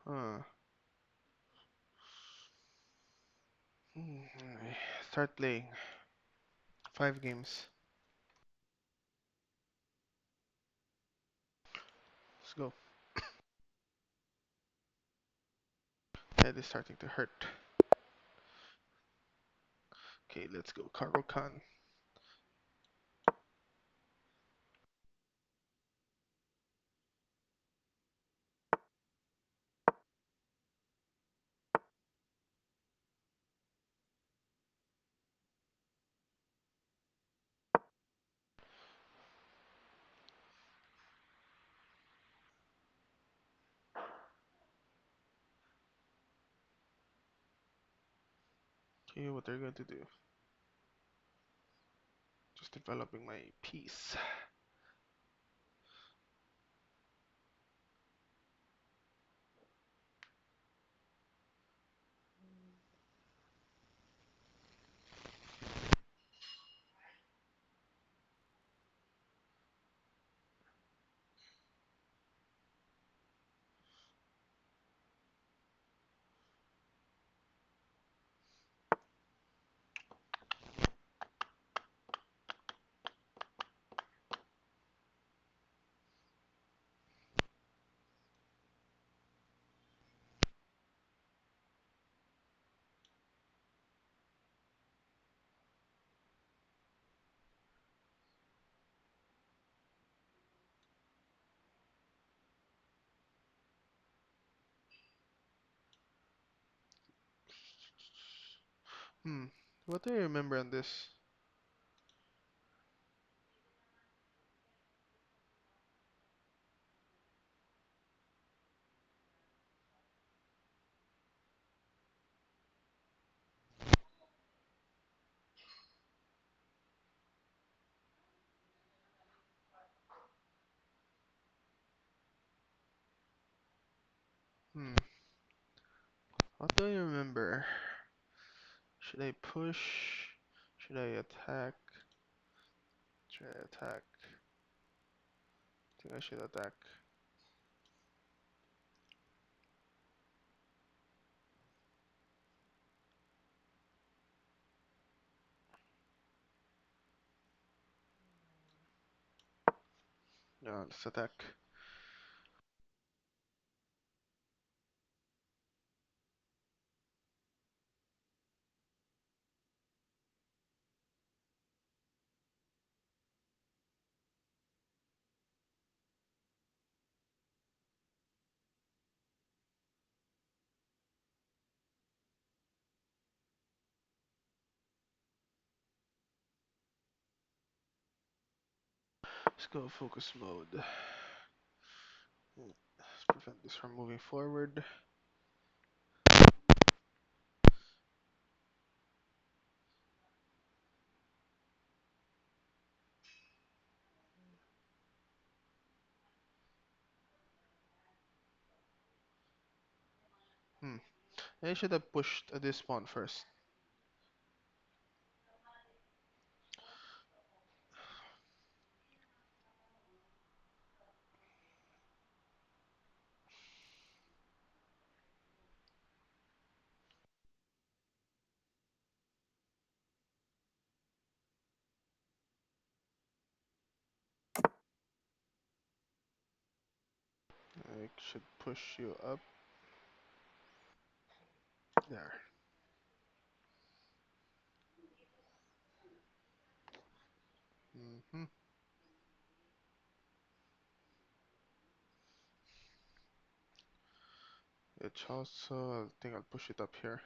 Huh. Start playing. 5 games. Let's go. Head is starting to hurt. Okay, let's go. Caro-kann. Okay, what they're going to do. Just developing my piece. Hmm. What do I remember on this? Hmm. What do I remember? Should I push? Should I attack? Should I attack? I think I should attack. Yeah, let's attack. Let's go focus mode. Let's prevent this from moving forward. Hmm. I should have pushed this pawn first. I should push you up. There. Hmm. It's also, I think I'll push it up here.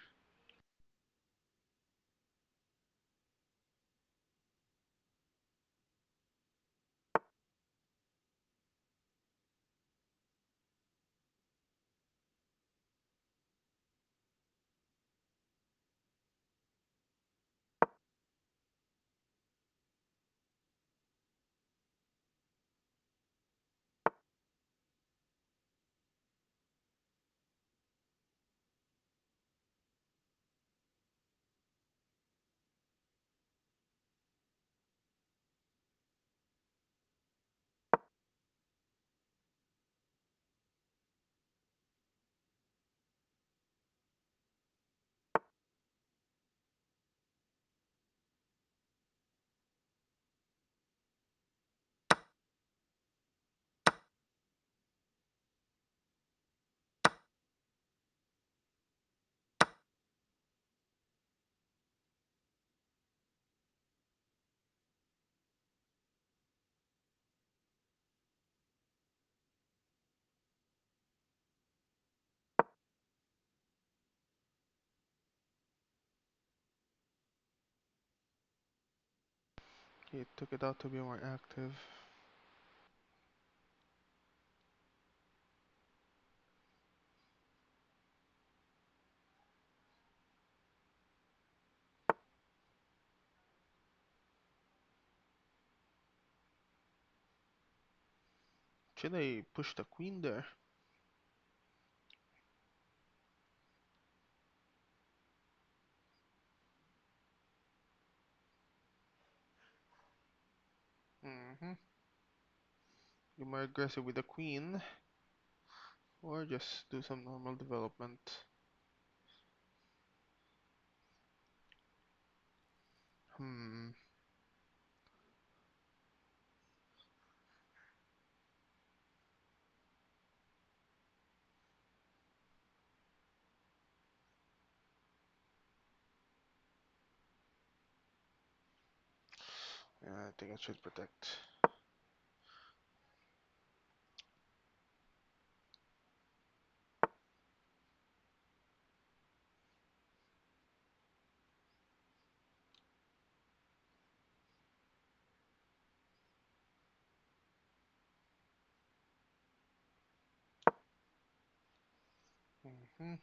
Okay, took it out to be more active. Should I push the queen there? Mm-hmm. Be more aggressive with the queen, or just do some normal development. Hmm. Yeah, I think I should protect. Mm-hmm.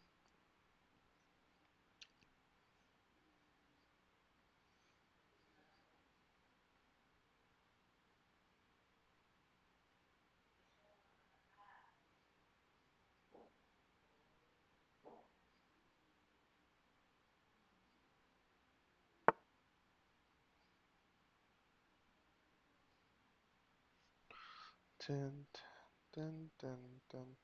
Dun, dun, dun, dun.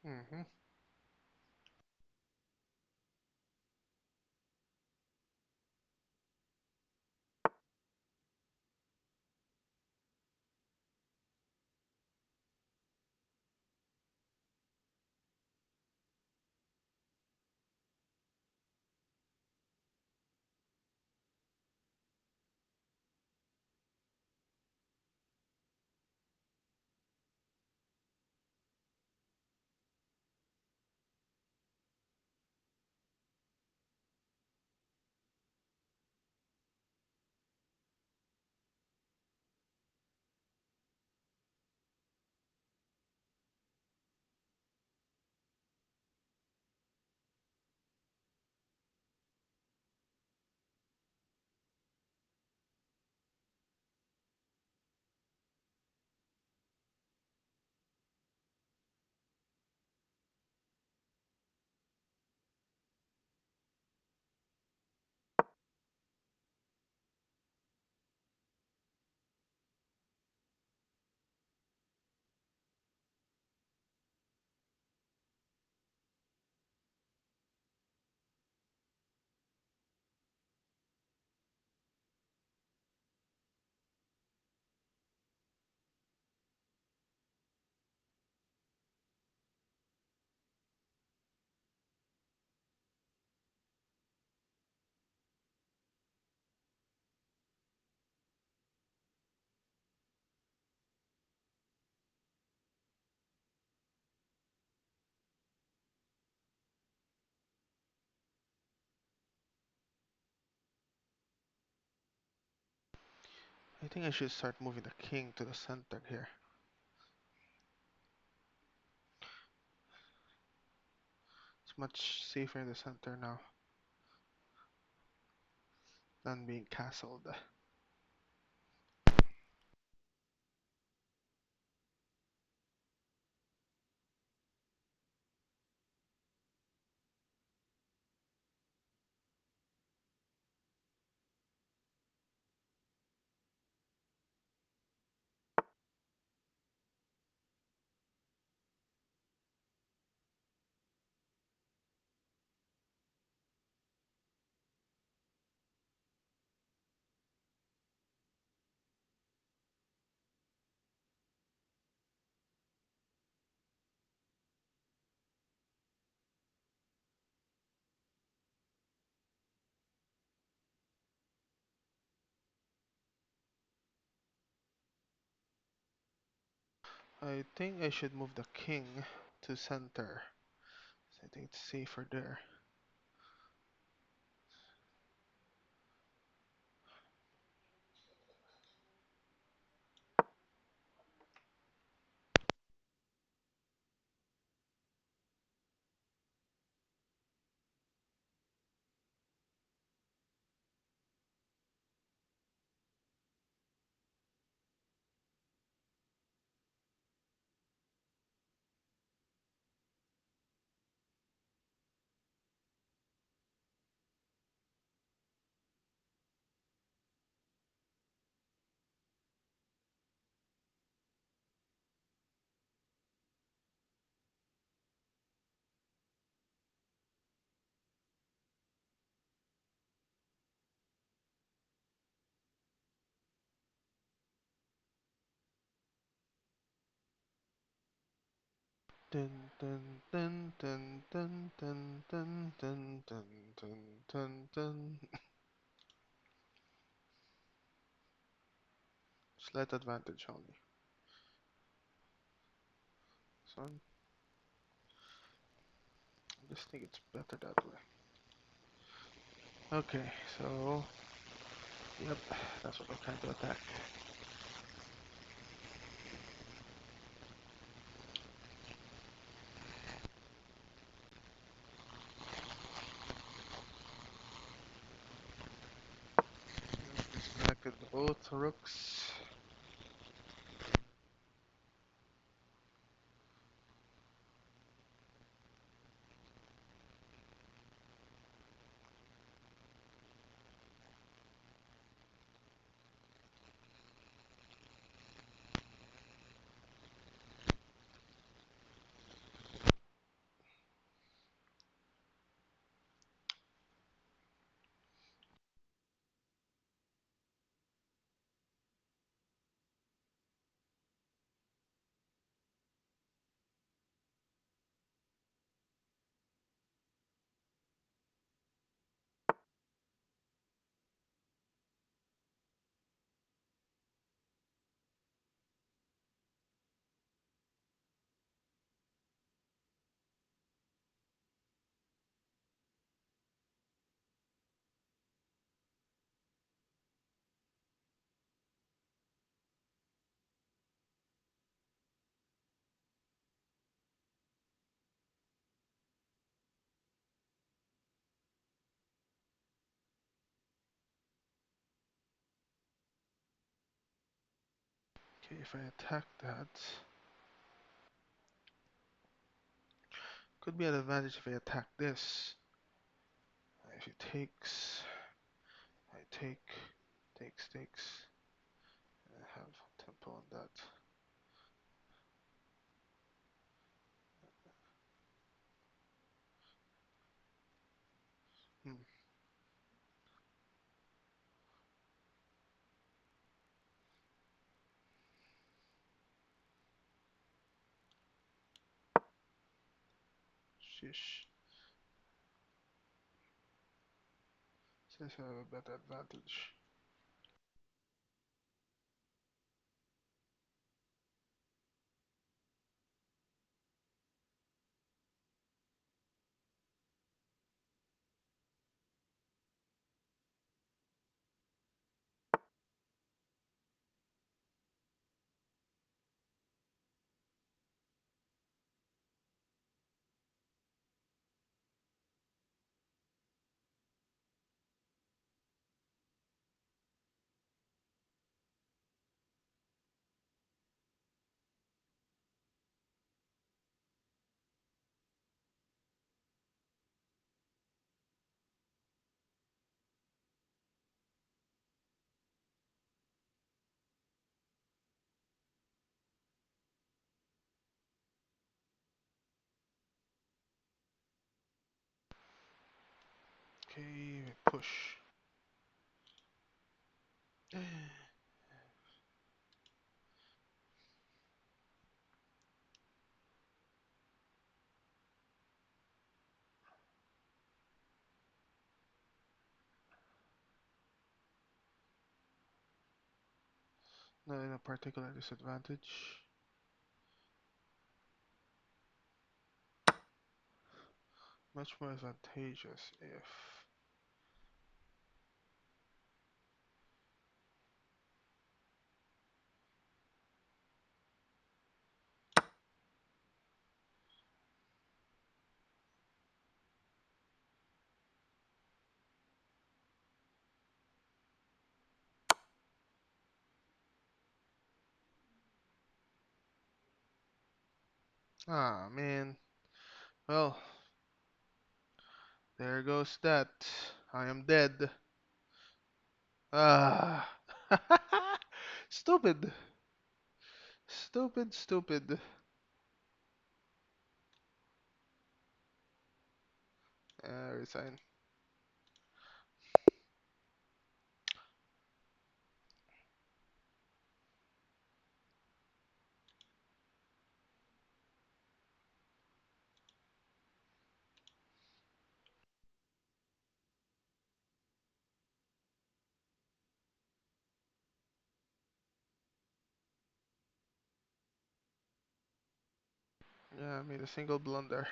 Mm-hmm. I think I should start moving the king to the center here. It's much safer in the center now than being castled. I think I should move the king to center. So I think it's safer there. Dun dun dun dun dun dun dun dun dun dun dun dun. Slight advantage only. So I just think it's better that way. Okay, so yep, that's what I'm trying to attack. Disconnected both rooks. Okay, if I attack that, could be an advantage if I attack this. If he takes, I takes. I have tempo on that. Hmm. Shish. Since I have a better advantage. Okay, push. Not in a particular disadvantage. Much more advantageous if. Ah, man. Well, there goes that. I am dead. Ah. Stupid. Stupid. Resign. Yeah, I made a single blunder.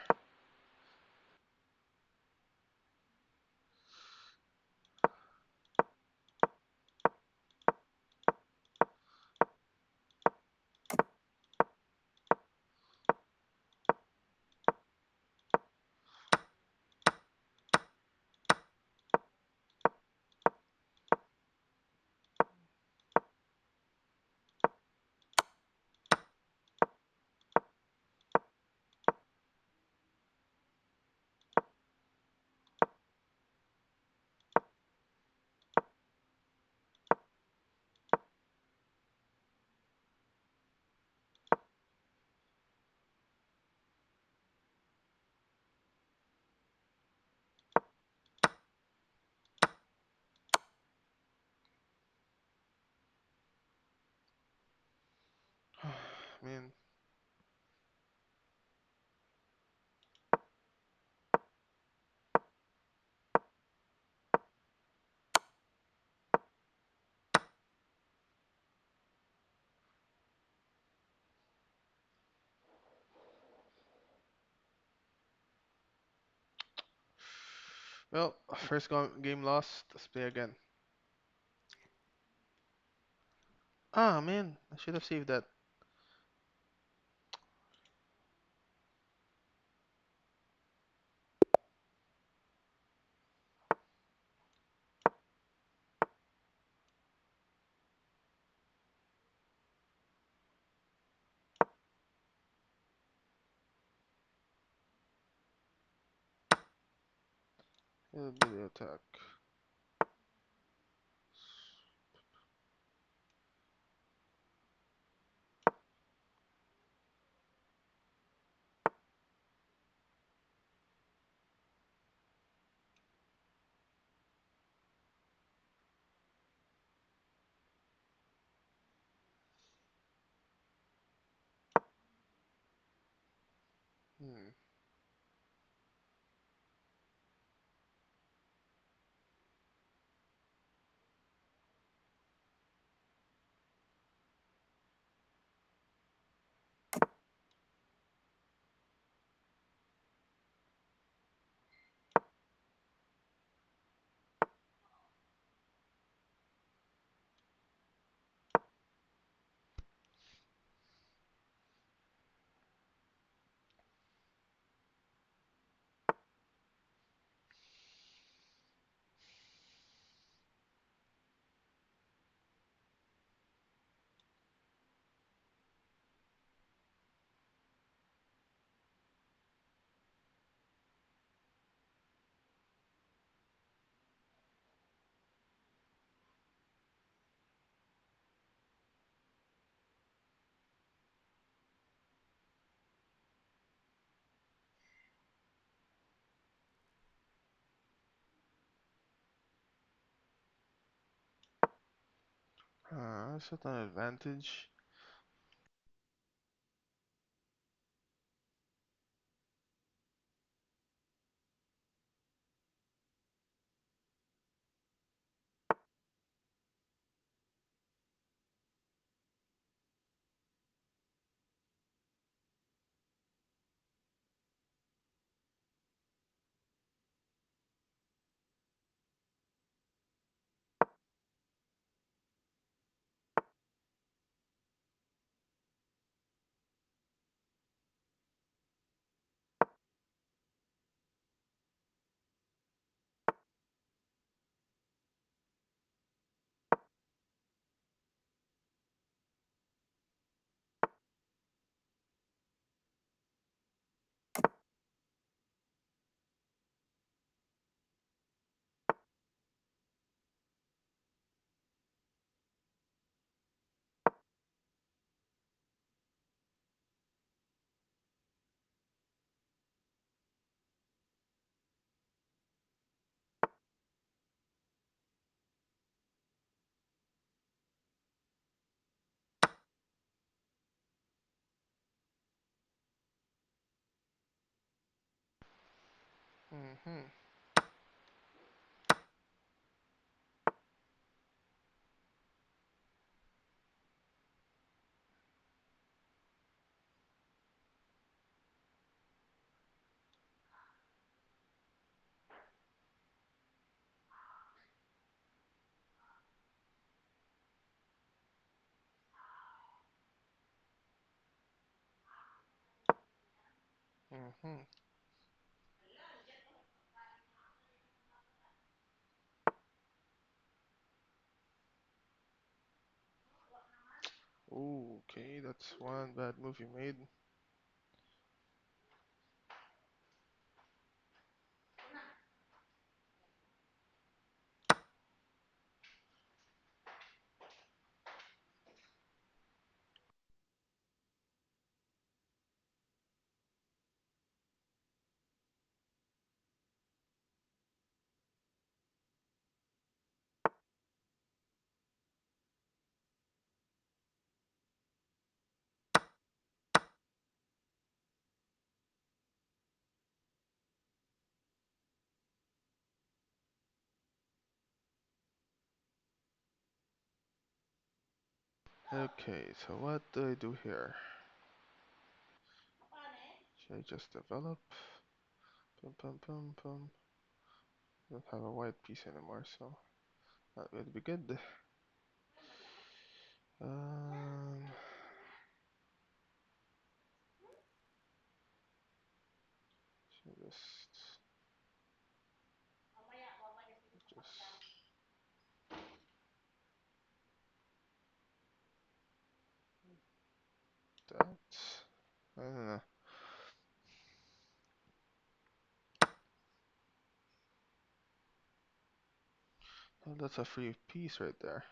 I mean, well, first game lost. Let's play again. Ah, man, I should have saved that. It'll be the attack. Hmm. That's not an advantage. Mm-hmm. Hmm. Okay, that's one bad move you made. Okay, so what do I do here? Should I just develop? Pum pum pum pum. Don't have a white piece anymore, so that would be good. Um, so just that. I don't know. Oh, that's a free piece right there.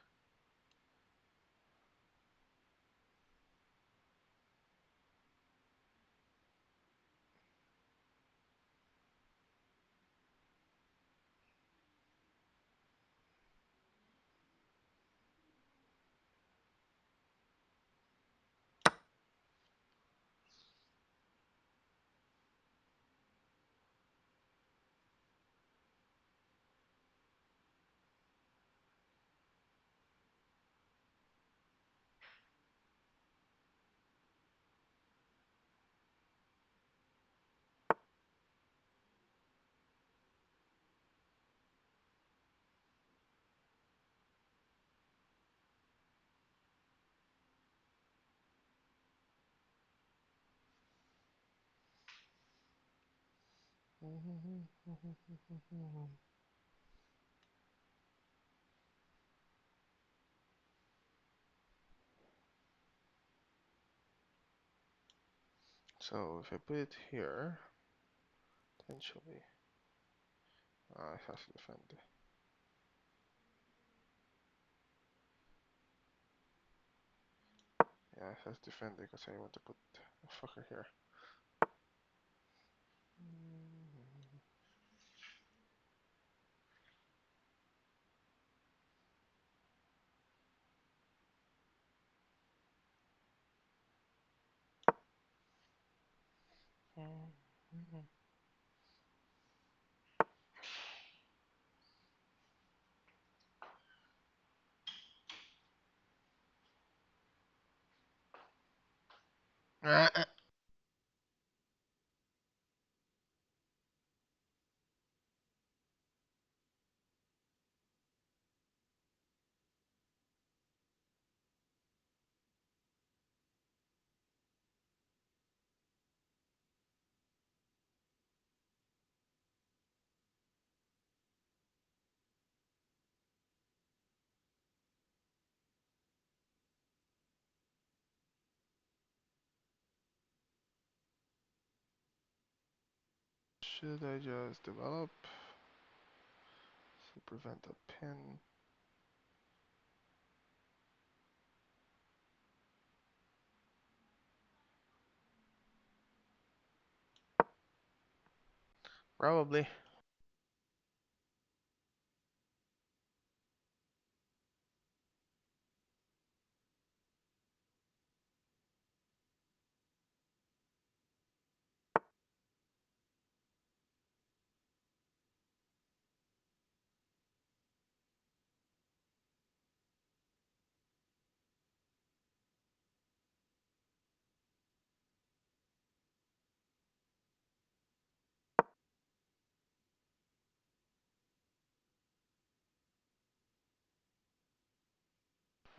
So if I put it here, potentially, it has to defend. Yeah, it has to defend because I want to put a fucker here. Should I just develop to prevent a pin? Probably.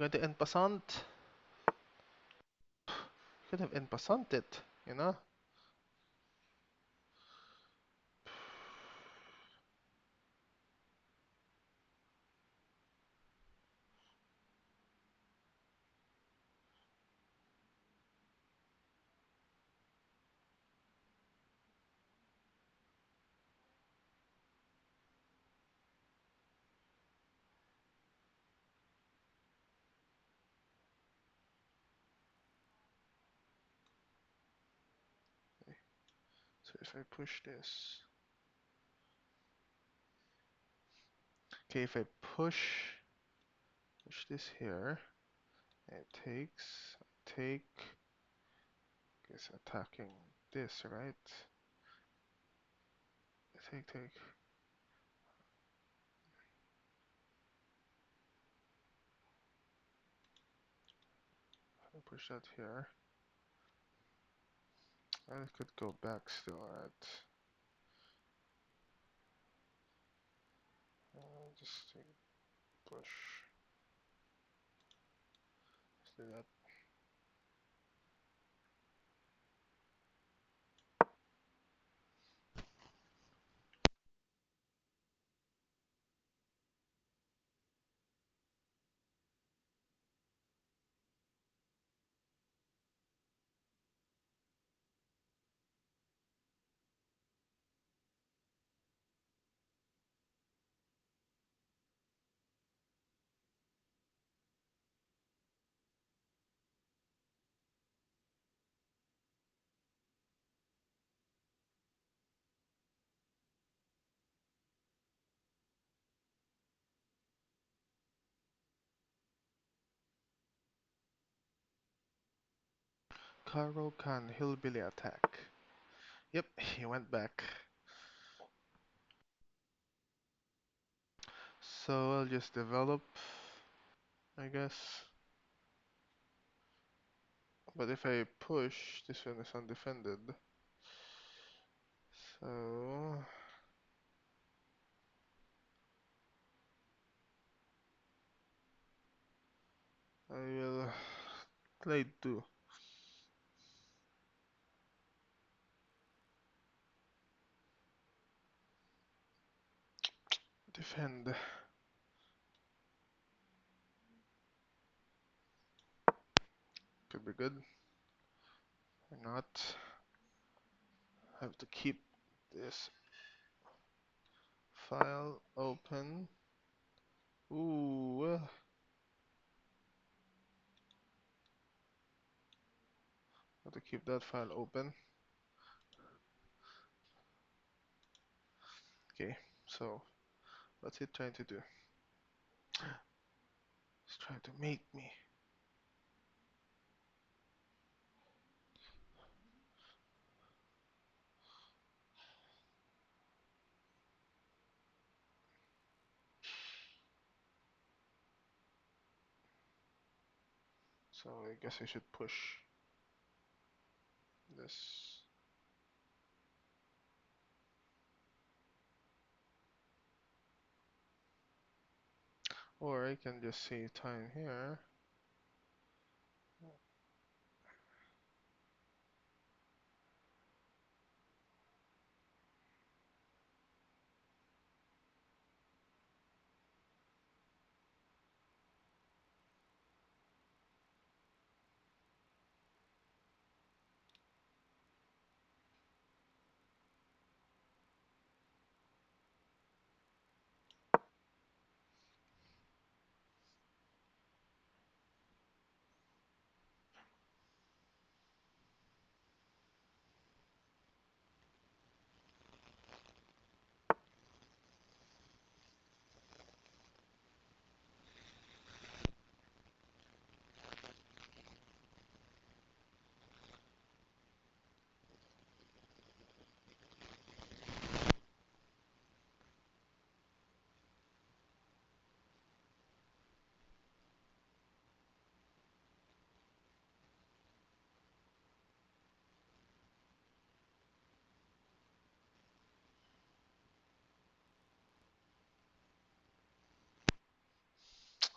Going to en passant. Could have en passant it, you know? if I push this. Okay, if I push this here, it take, it's attacking this, right? Take. I push that here. I could go back still, right? Just take push. Let's do that. Caro-kann hillbilly attack. Yep, he went back. So I'll just develop, I guess. But if I push, this one is undefended. So I will play two. Defend. Could be good. Or not. Have to keep this file open. Ooh. Have to keep that file open. Okay, so what's it trying to do? It's trying to mate me. So I guess I should push this. Or I can just say time here.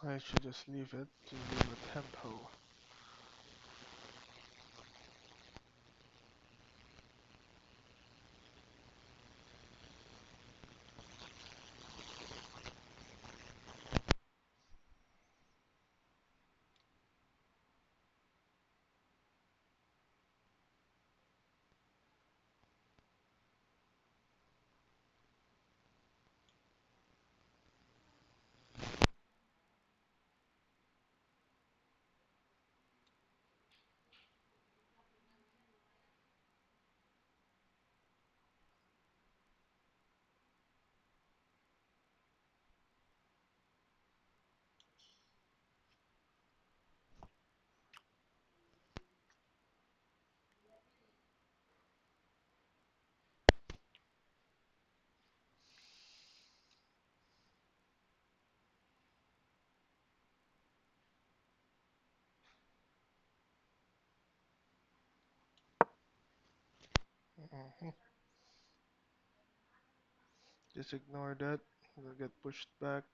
I should just leave it to leave a tempo. Mhm. Just ignore that. It'll get pushed back.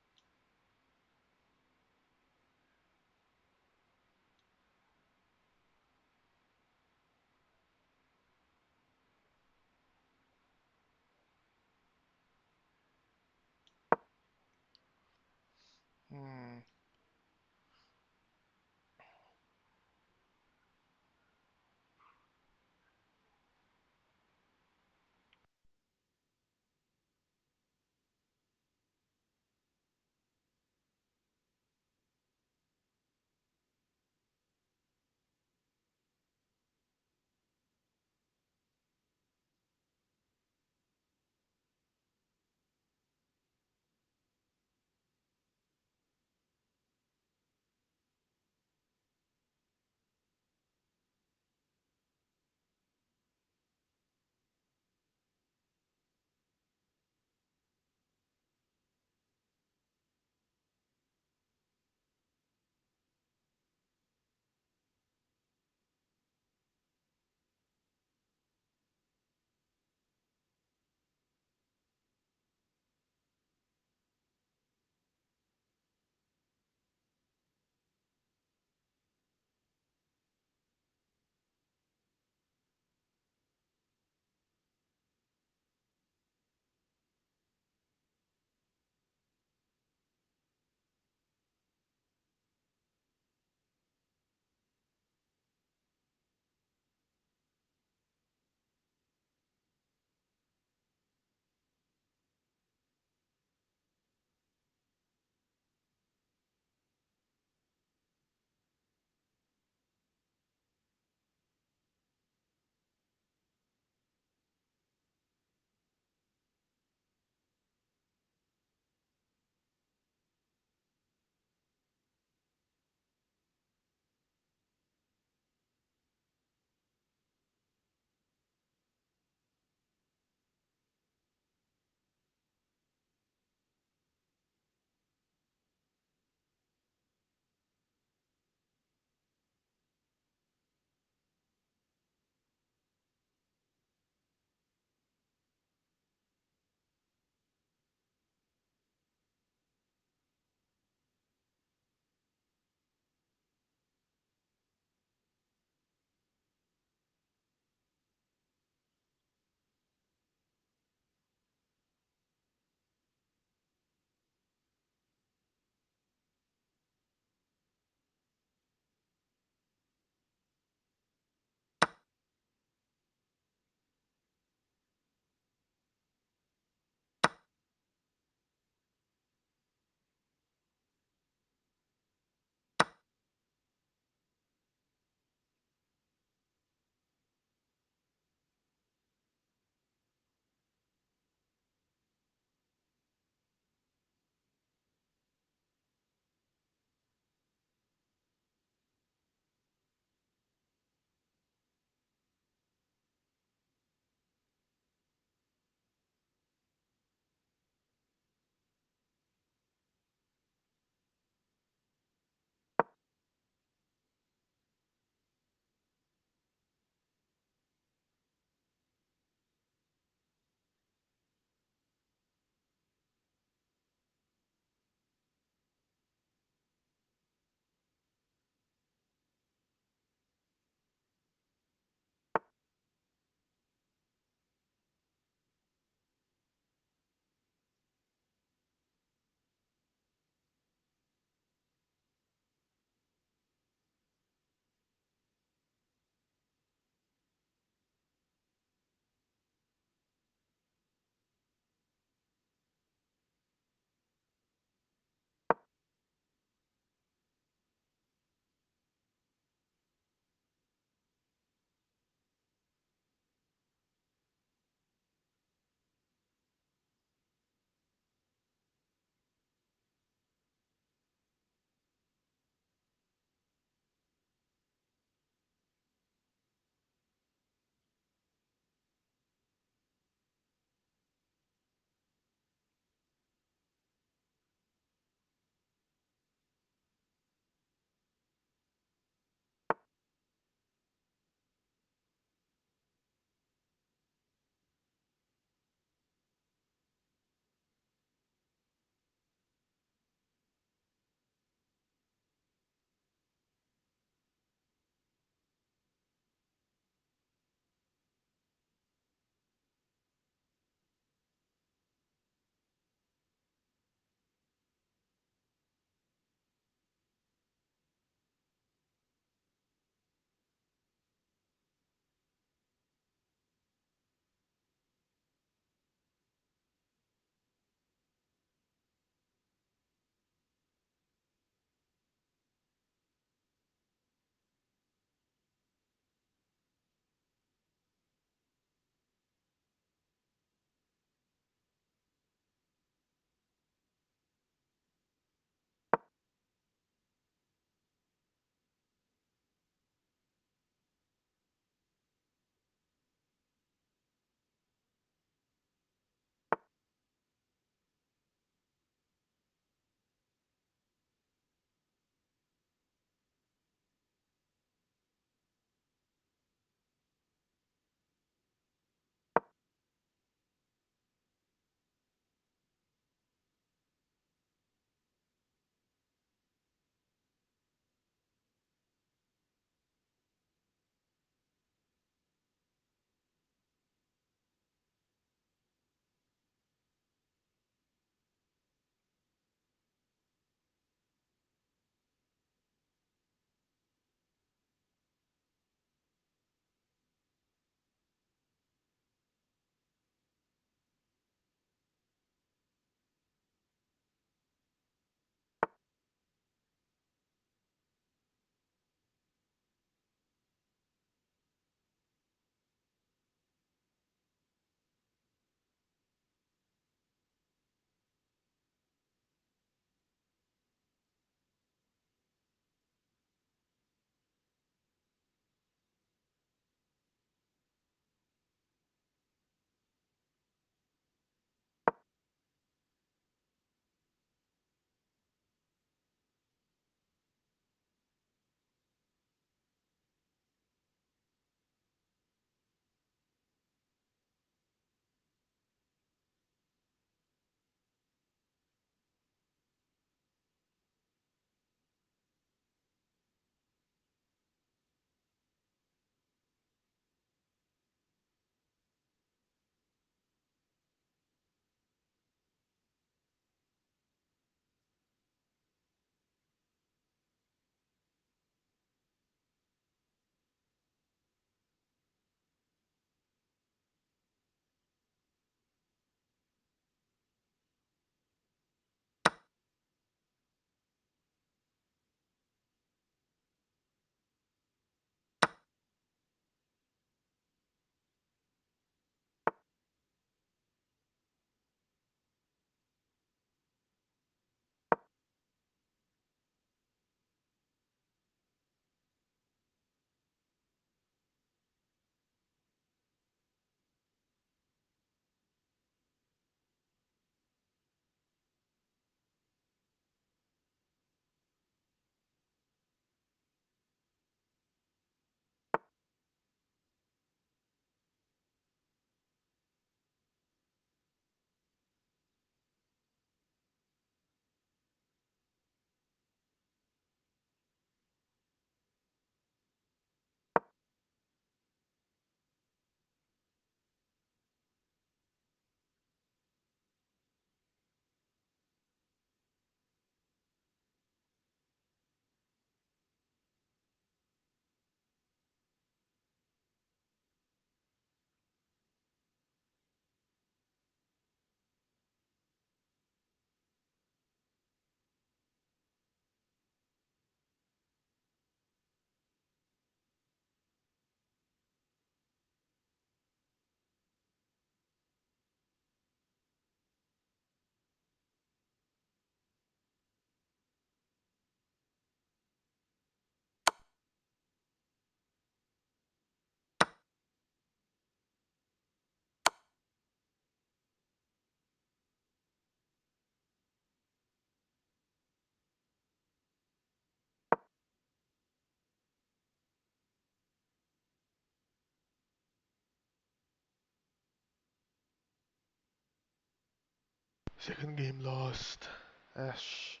Second game lost. Ash.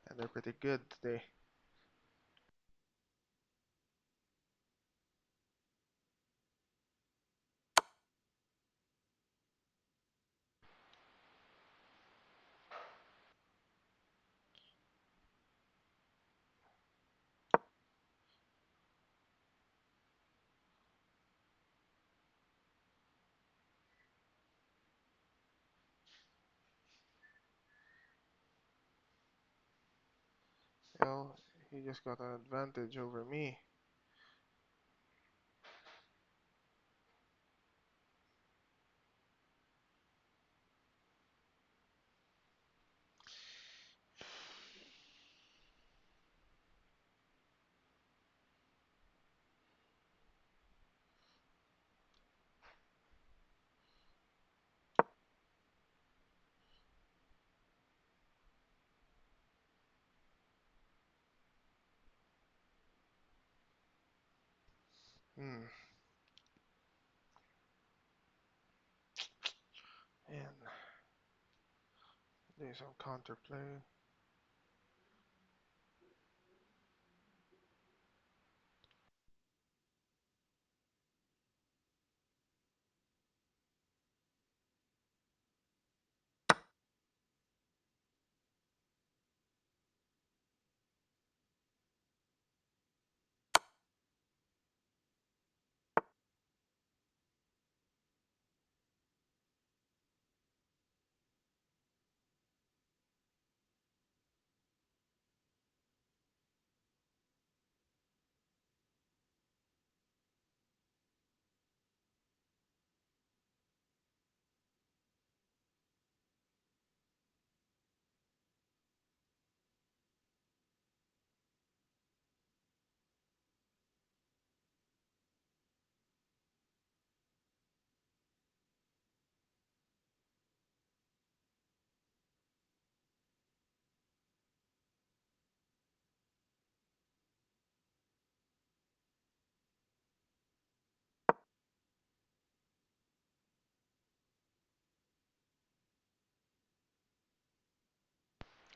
And they're pretty good today. Well, he just got an advantage over me. Hmm. And there's some counterplay.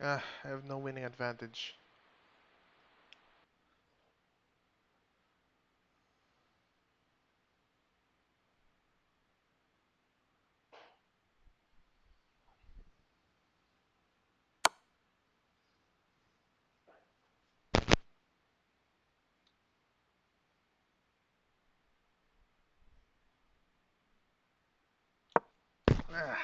Ah, I have no winning advantage. Ah.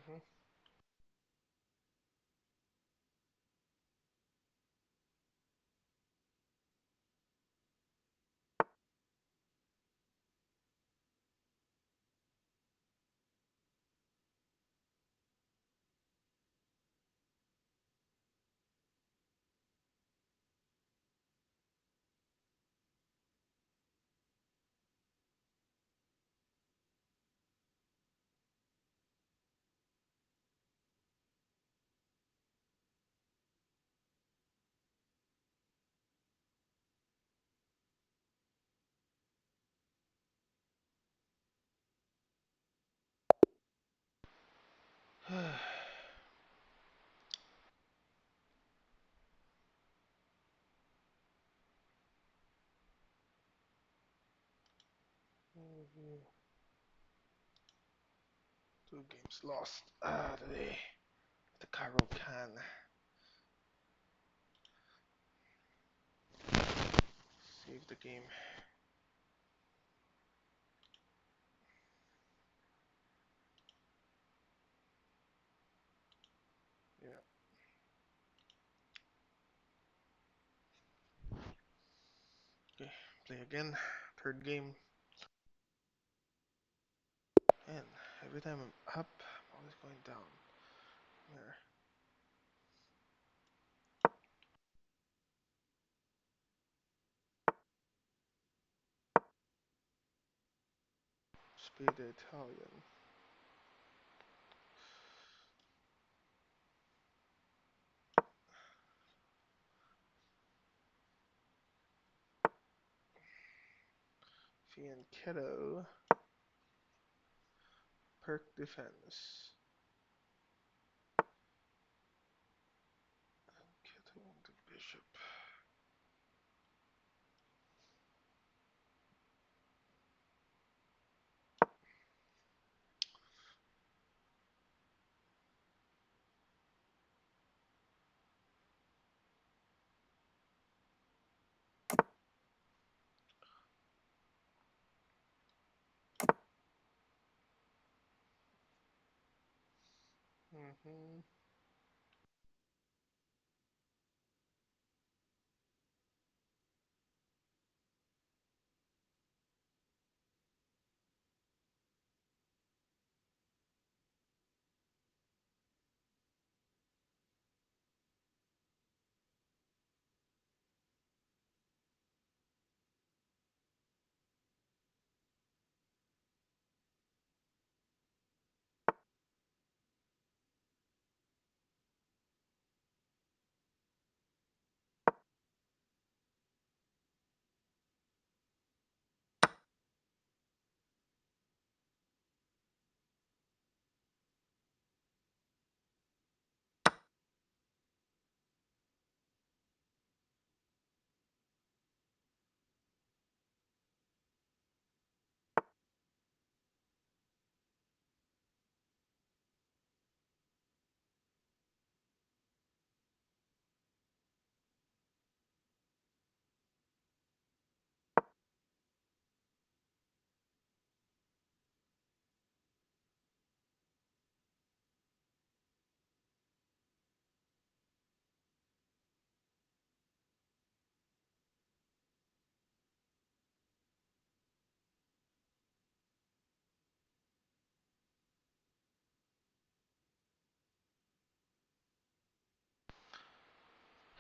Mm-hmm. Two games lost. Today. The caro-kann. Save the game. Yeah. Okay. Play again. Third game. And every time I'm up, I'm always going down. There. Spade Italian. Fianchetto. Perk defense. Fianchetto on the bishop. Mm-hmm.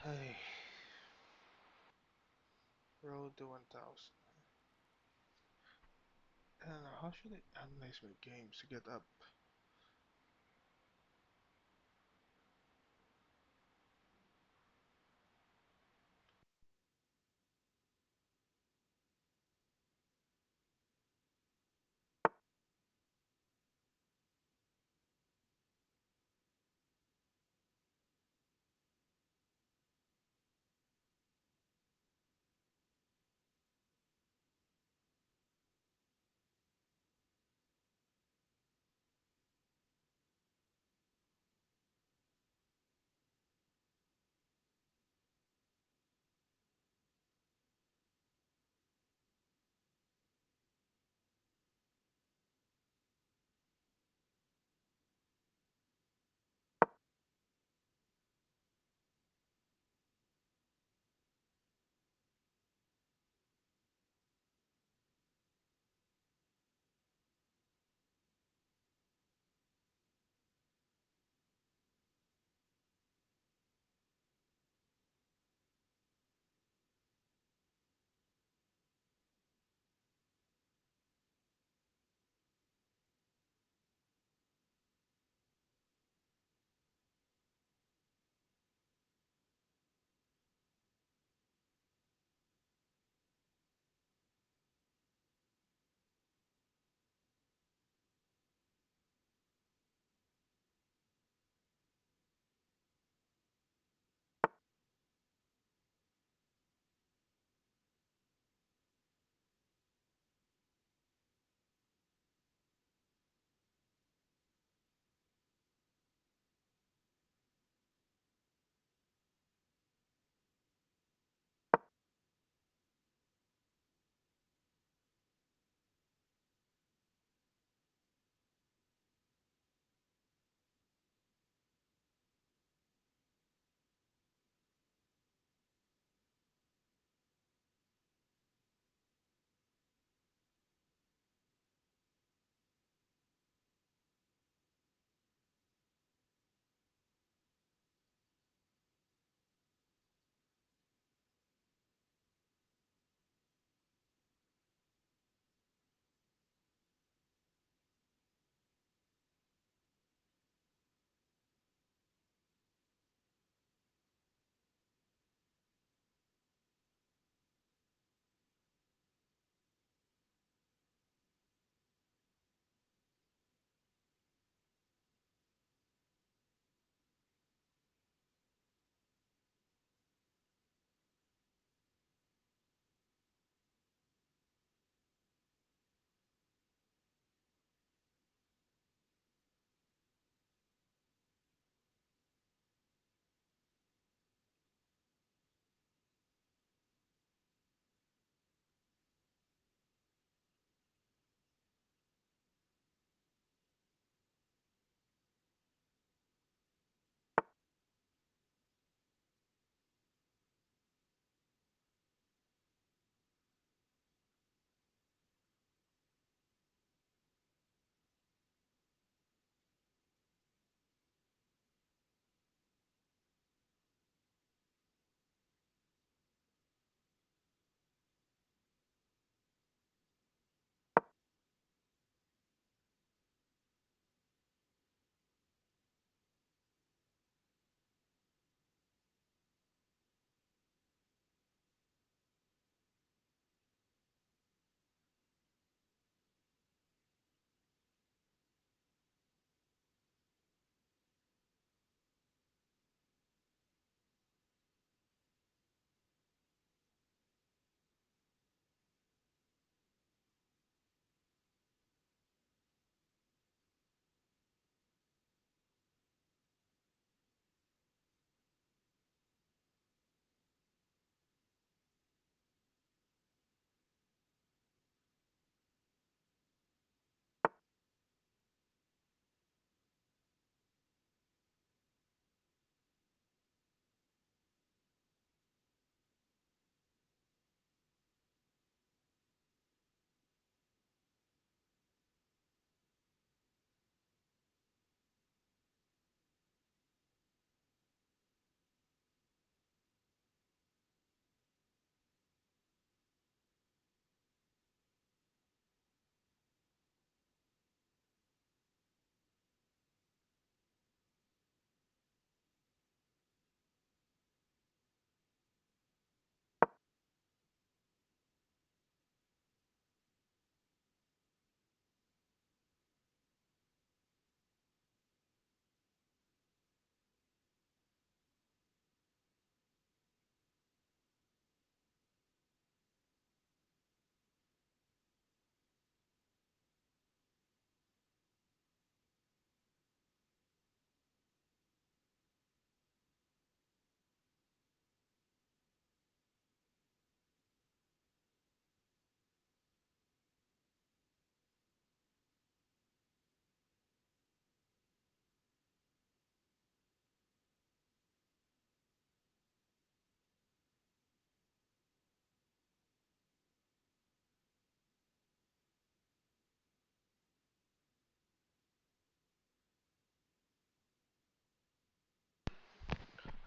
Hey. Road to 1000. I don't know, how should I analyze my games to get up?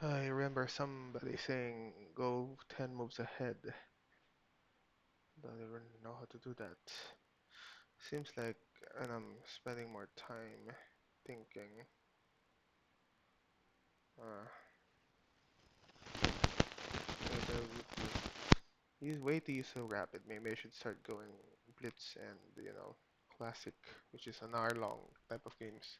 I remember somebody saying go 10 moves ahead. Don't even know how to do that. Seems like and I'm spending more time thinking. Uh, he's way too so rapid. Maybe I should start going blitz and classic, which is an hour long type of games.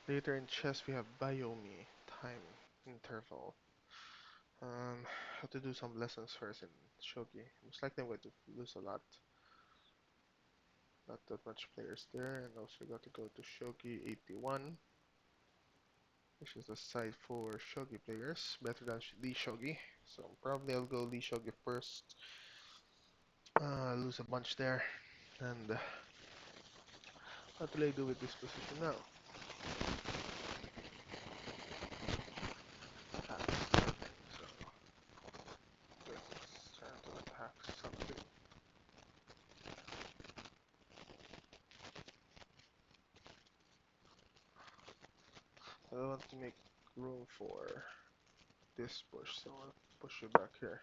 Later in chess we have Biomi time interval. Have to do some lessons first in shogi. Most likely I'm going to lose a lot. Not that much players there, and also got to go to shogi 81, which is the site for shogi players, better than Lee Shogi. So probably I'll go Lee Shogi first. Lose a bunch there, and what will I do with this position now? Attacks. So let's try to attack something. I want to make room for this push, so I'll push you back here.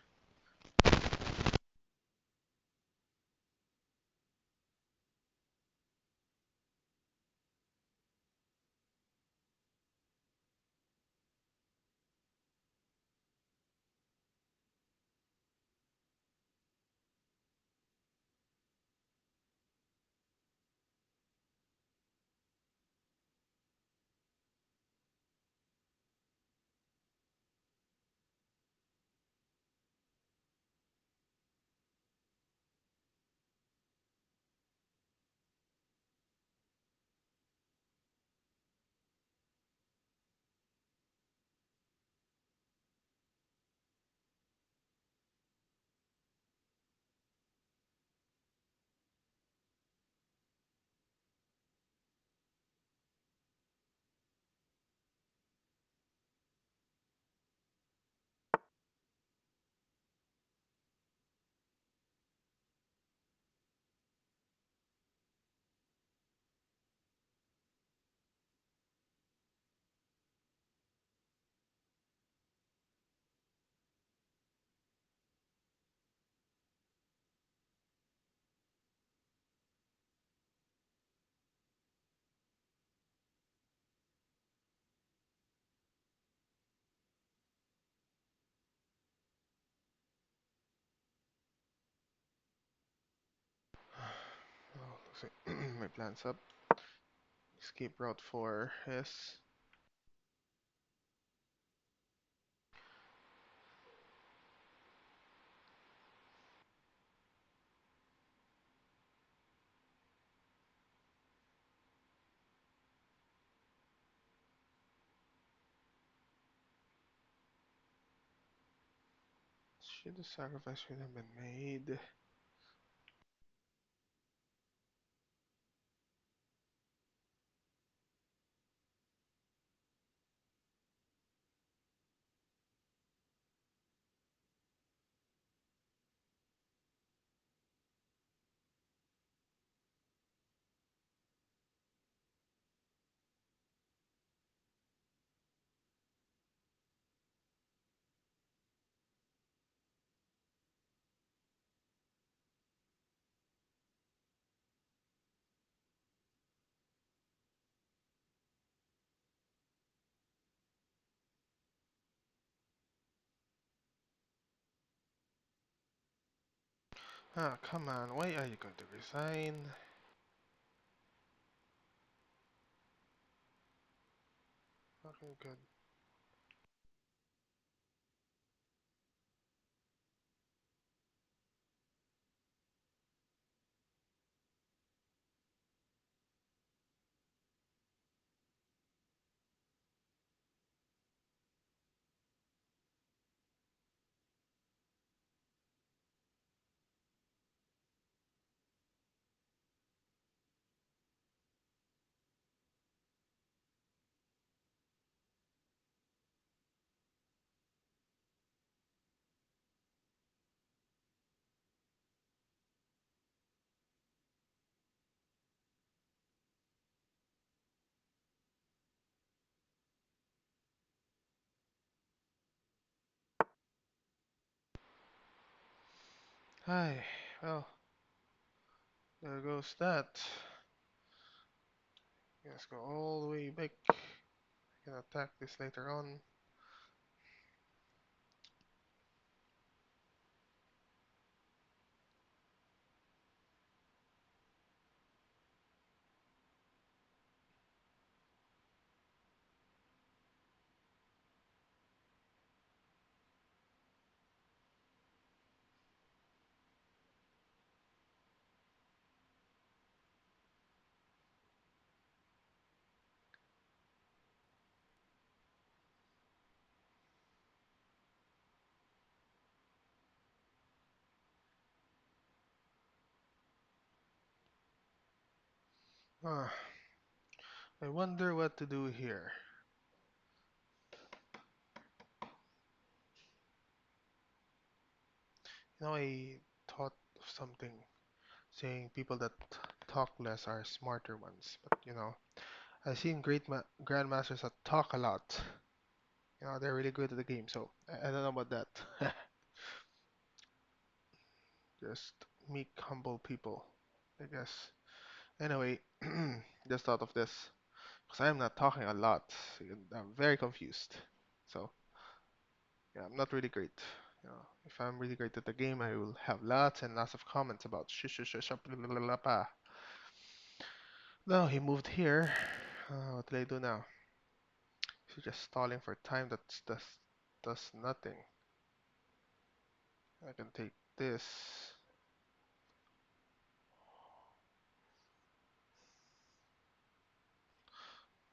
Oh, looks like my plan's up. Escape route 4 is should the sacrifice should have been made? Ah, come on, why are you going to resign? Okay, good. Hi. Well, there goes that. Let's go all the way back. I can attack this later on. Ah, I wonder what to do here. I thought of something saying people that talk less are smarter ones, but I've seen great grandmasters that talk a lot. They're really good at the game, so I don't know about that. Just meek, humble people, I guess. Anyway, just thought of this because I'm not talking a lot. I'm very confused. So yeah, I'm not really great. If I'm really great at the game, I will have lots and lots of comments about sh sh sh sh blah, blah, blah, blah, blah. No, he moved here. What do I do now? He's just stalling for time. Does nothing. I can take this.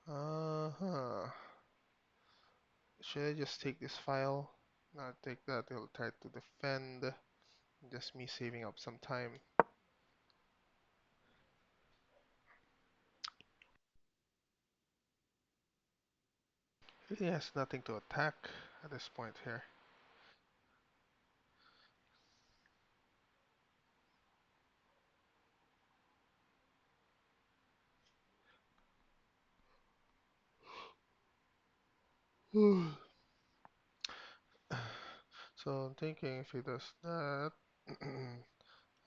Uh-huh. Should I just take this file? Not take that. He'll try to defend. Just me saving up some time. He has nothing to attack at this point here. So I'm thinking if he does that,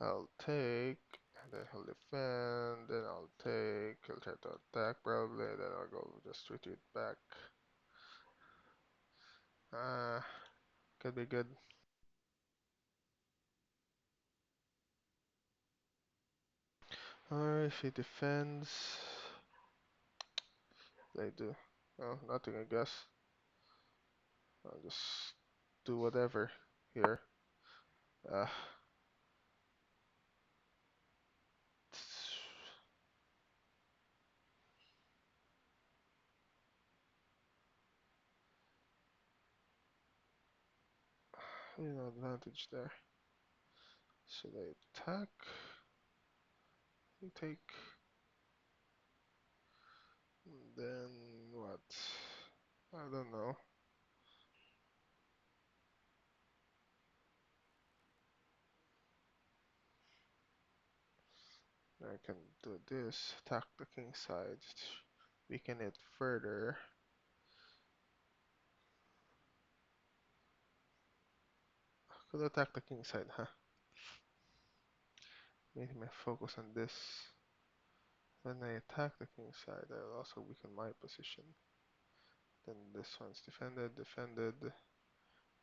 I'll take, and then he'll defend, then I'll take, he'll try to attack probably, then I'll go just retreat back. Could be good. Or if he defends, they do. Well, nothing I guess. I'll just do whatever here. Uh, advantage there. Should I attack? You take. Then what? I don't know. I can do this. Attack the king side. Weaken it further. Could attack the king side, huh? Maybe my focus on this. When I attack the king side, I'll also weaken my position. Then this one's defended, defended.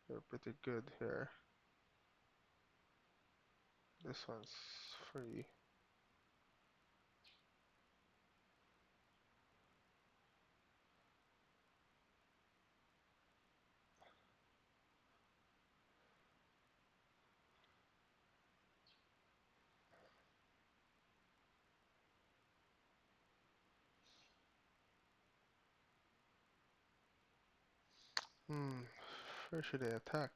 You're pretty good here. This one's free. Hmm. Where should I attack?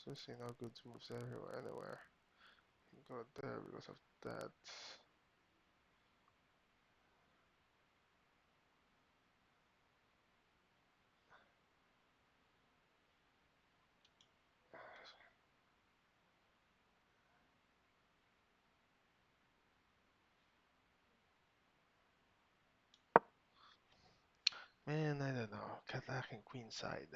Seriously, no good moves everywhere, anywhere. Go there because of that. Man, I don't know. Attacking queen side.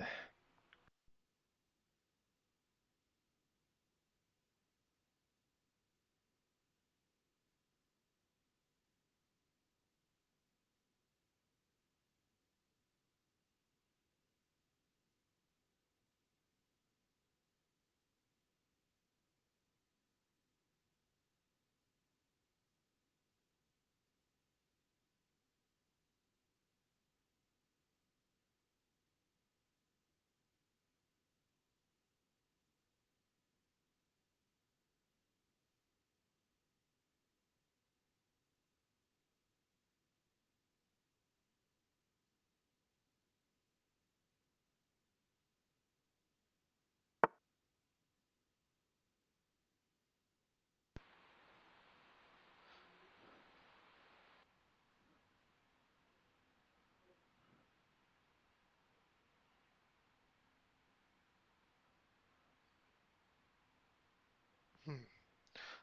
Hmm.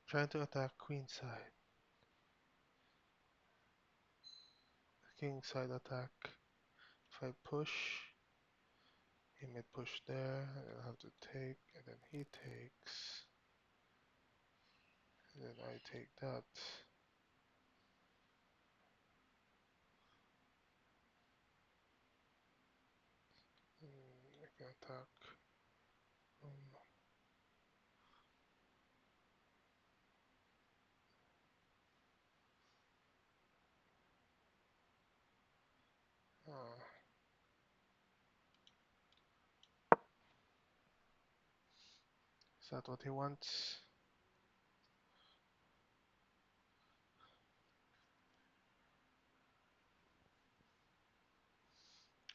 Trying to attack queen side. King side attack. If I push, he may push there, and I'll have to take, and then he takes, and then I take that. I can attack. Um, uh, is that what he wants?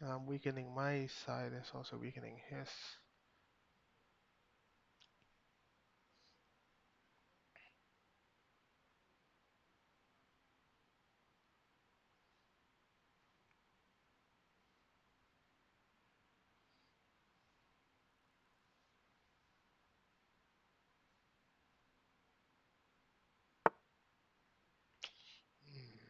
I'm weakening my side, it's also weakening his. Mm.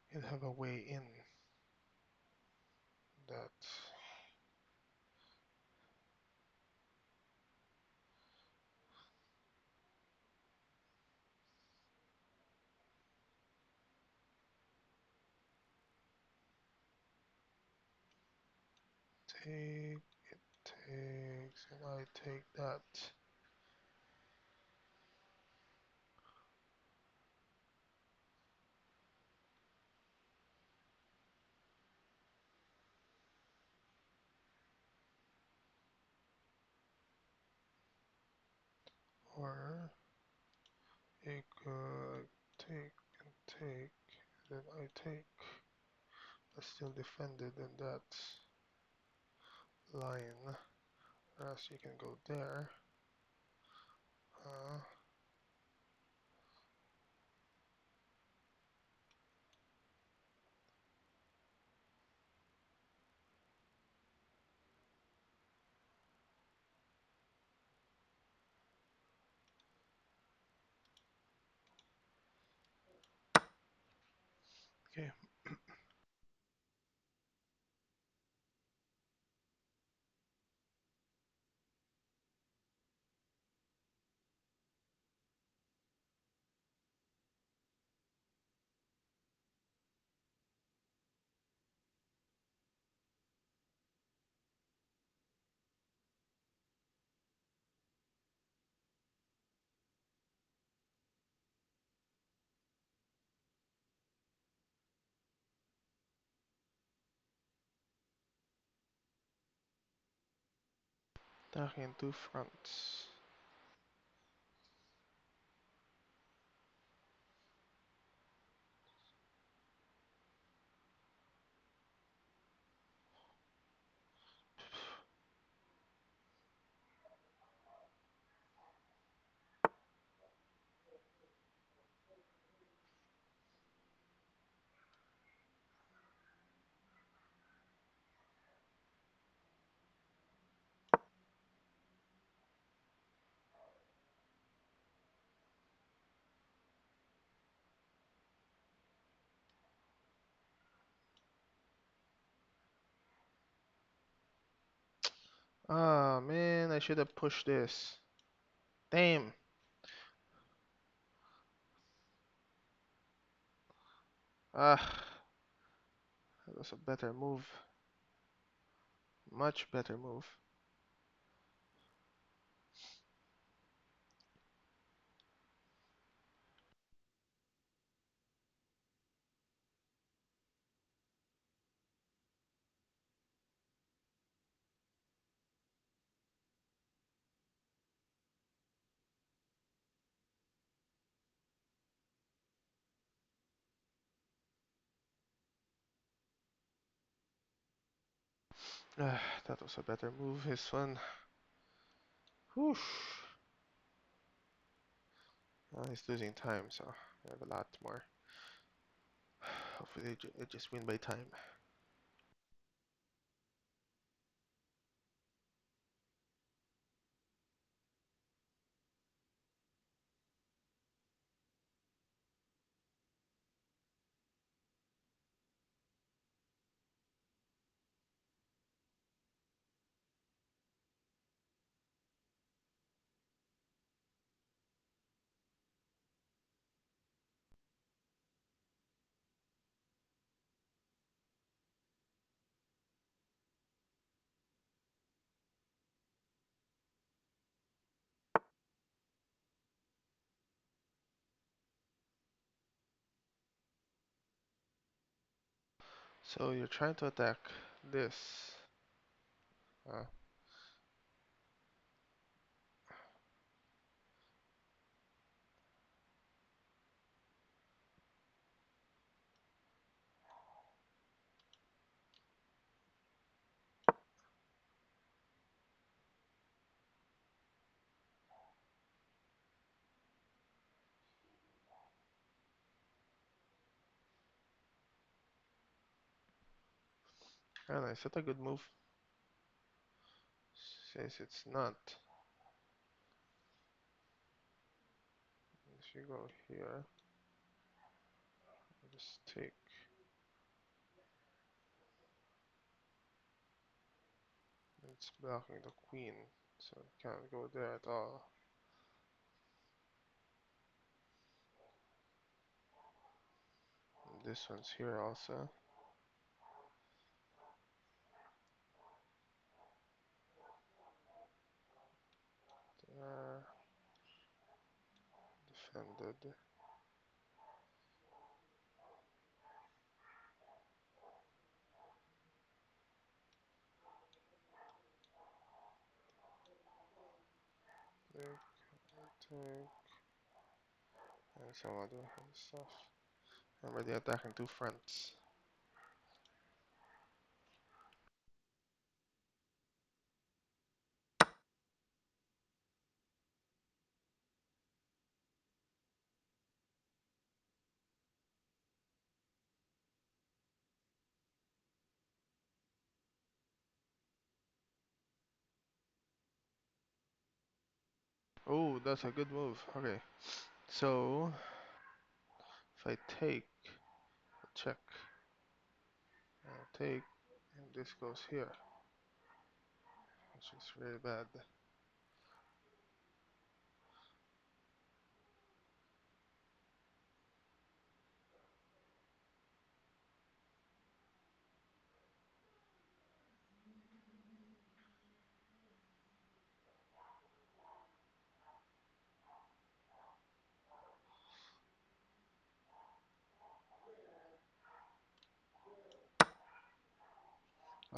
He'll have a way in that. Take, it takes, and I take that. Or it could take and take, then I take, but still defended in that line. Whereas you can go there. Uh, okay. Attacking two fronts. Ah, man, I should have pushed this. Damn. Ah, that was a better move. Much better move. Ah, that was a better move, his one. Whoosh. He's losing time, so I have a lot more. Hopefully I just win by time. So you're trying to attack this. Uh, and is that a good move? Since it's not. If you go here, just take. It's blocking the queen, so it can't go there at all. And this one's here also. Defended. Take, and some other stuff. Remember, they're attacking two fronts. Oh, that's a good move. Okay, so if I take, check, take, and this goes here, which is really bad.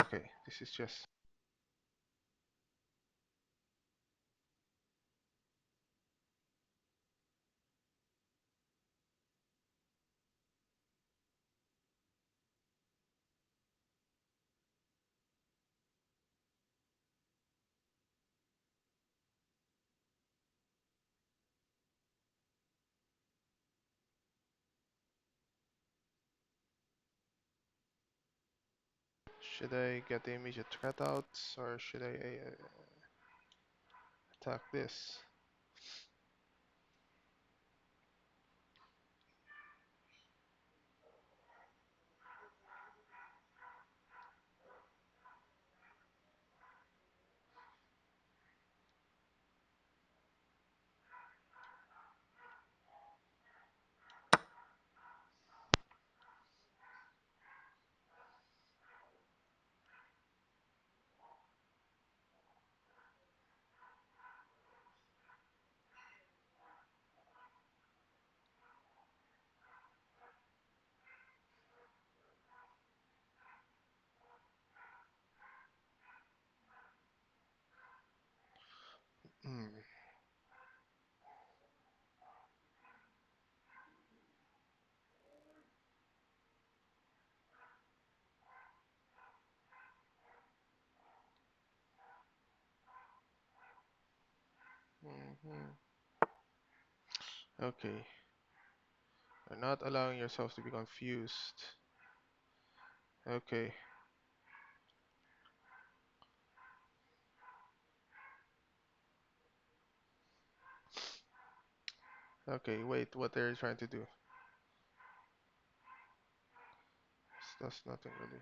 Okay, this is just. Should I get the immediate threat out, or should I attack this? Hmm. Hmm. Okay. You're not allowing yourself to be confused. Okay. Okay, wait, what are you trying to do? That's nothing really.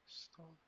Stop.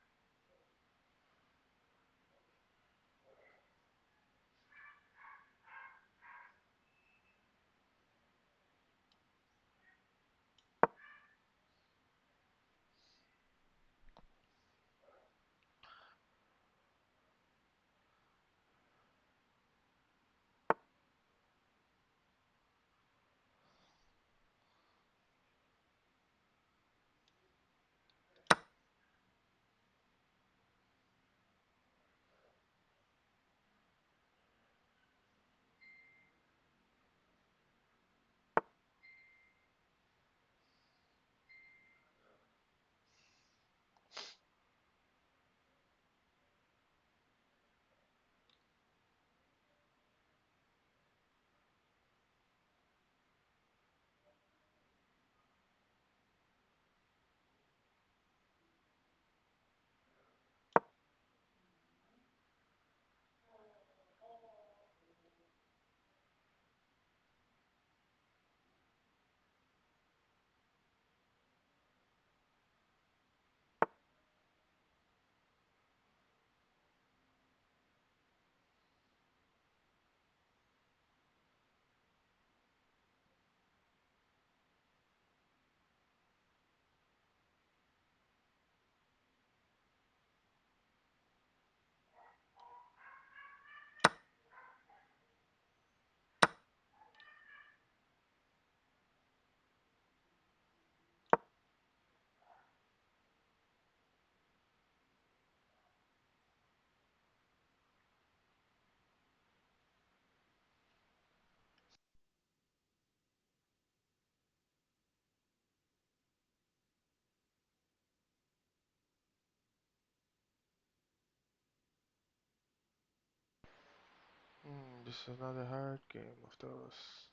This is another hard game of those.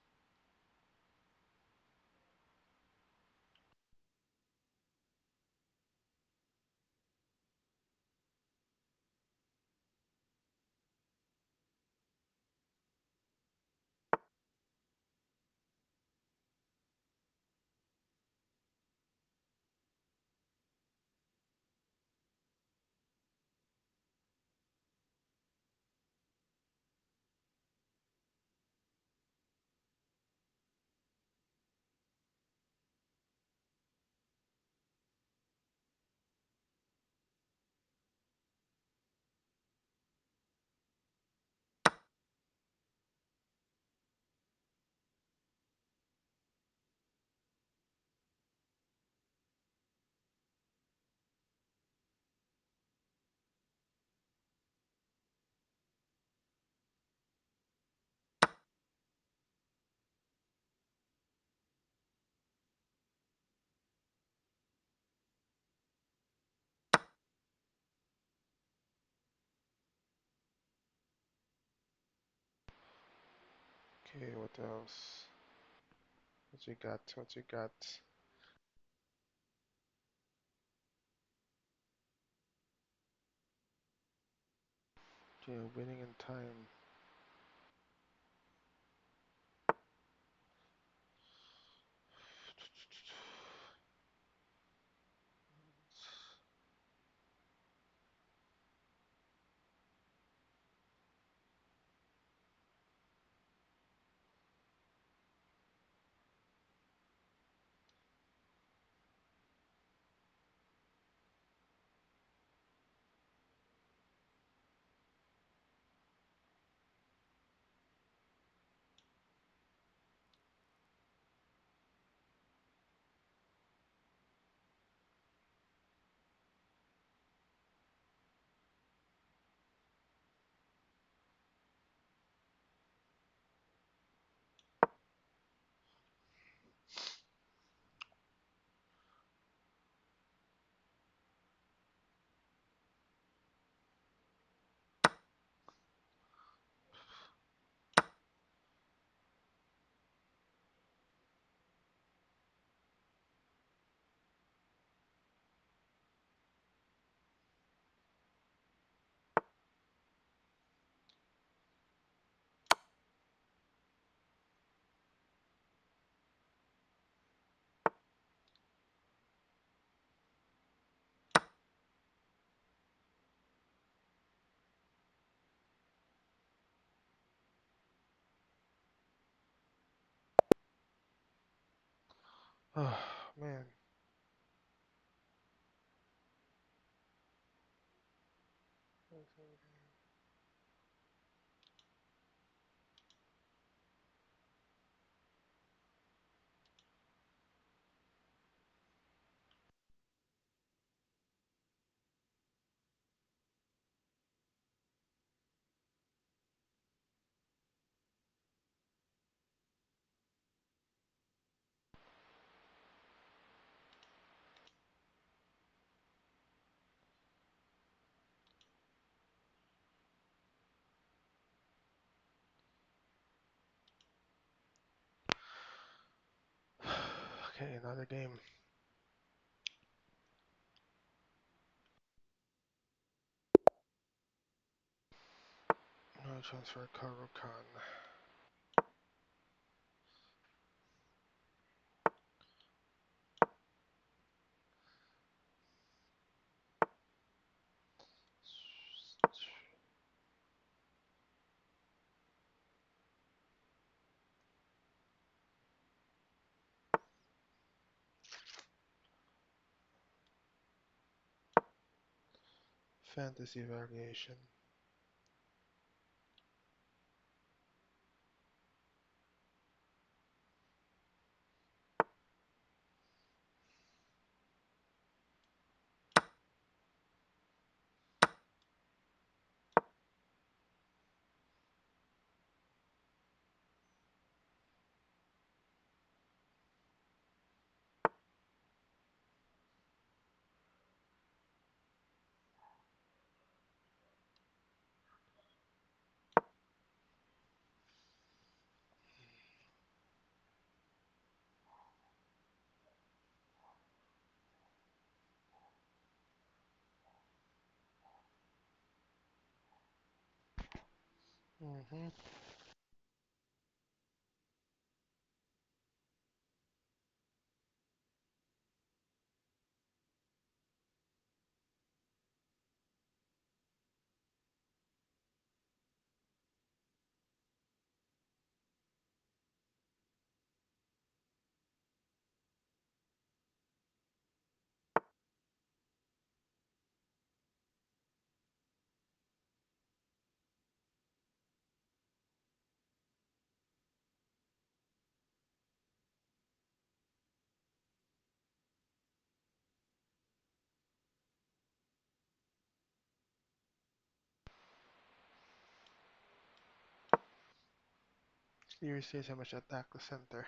Okay, what else? What you got? What you got? Okay, winning in time. Oh, man. Okay, another game. No transfer caro-kann. Fantasy variation. Mm-hmm. Clear says how much attack the center.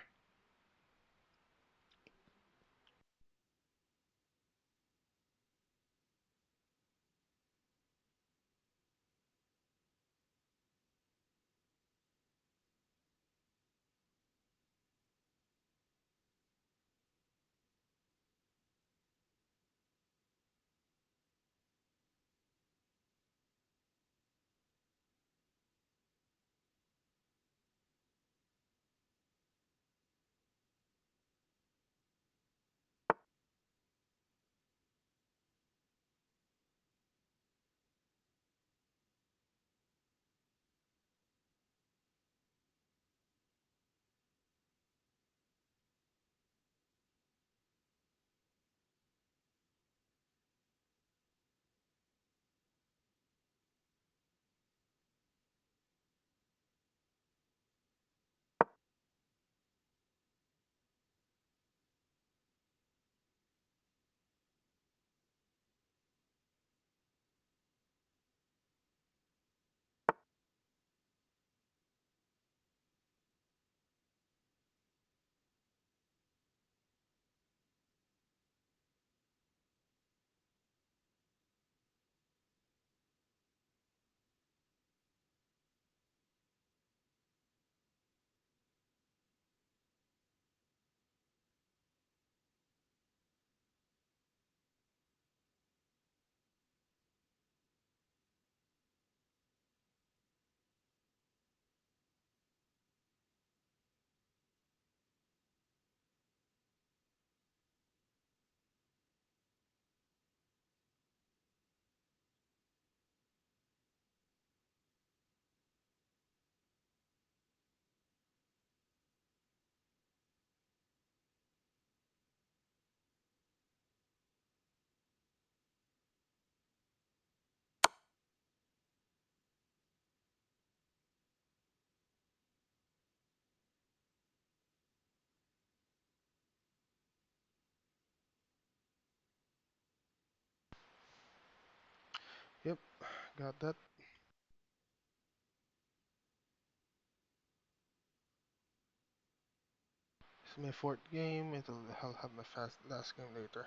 Yep, got that. This is my fourth game. I'll have my fast last game later.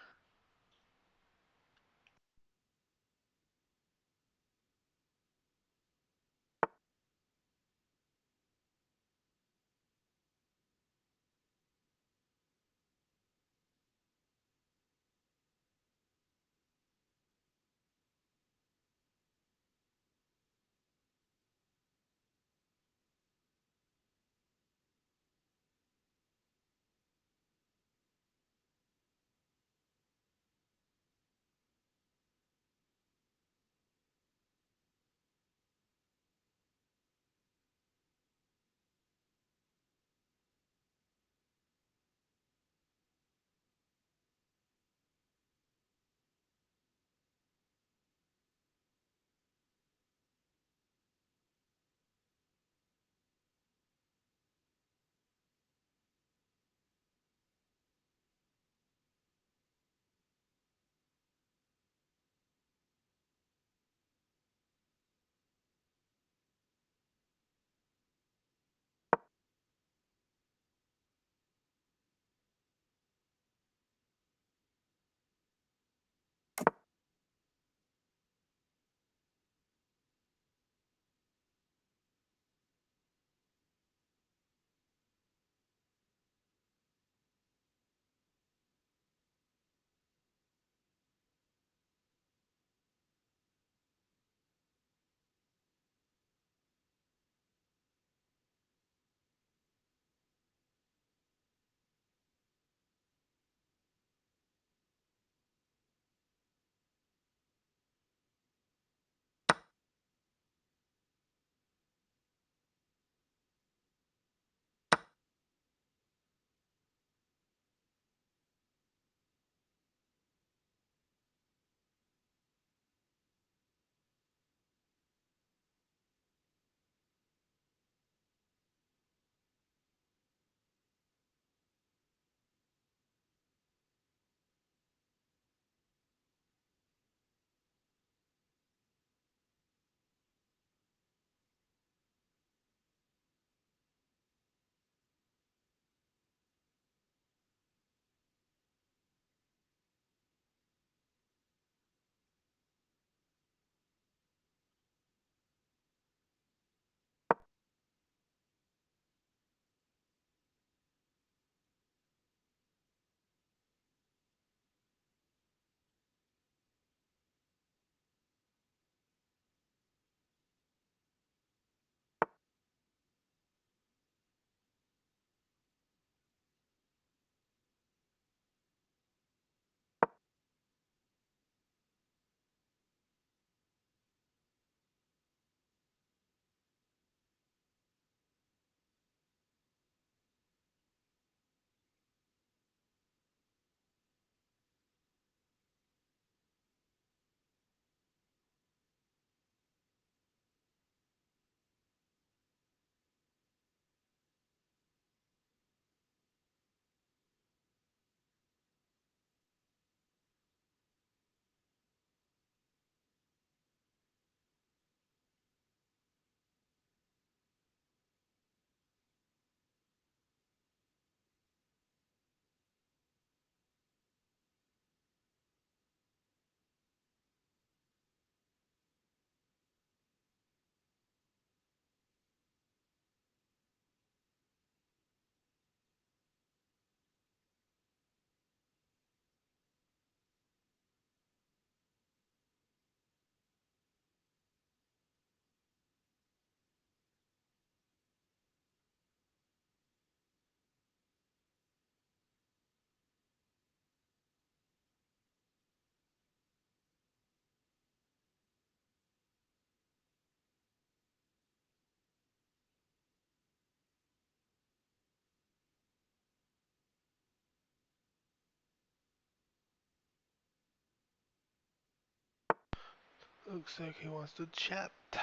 Looks like he wants to chat. The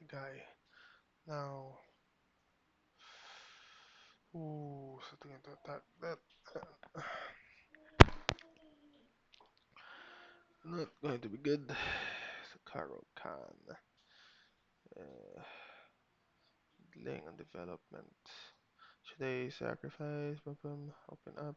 guy. Now, ooh, something like that. Not going to be good. So caro-kann. Uh, Delaying on development. Should I sacrifice? Open up.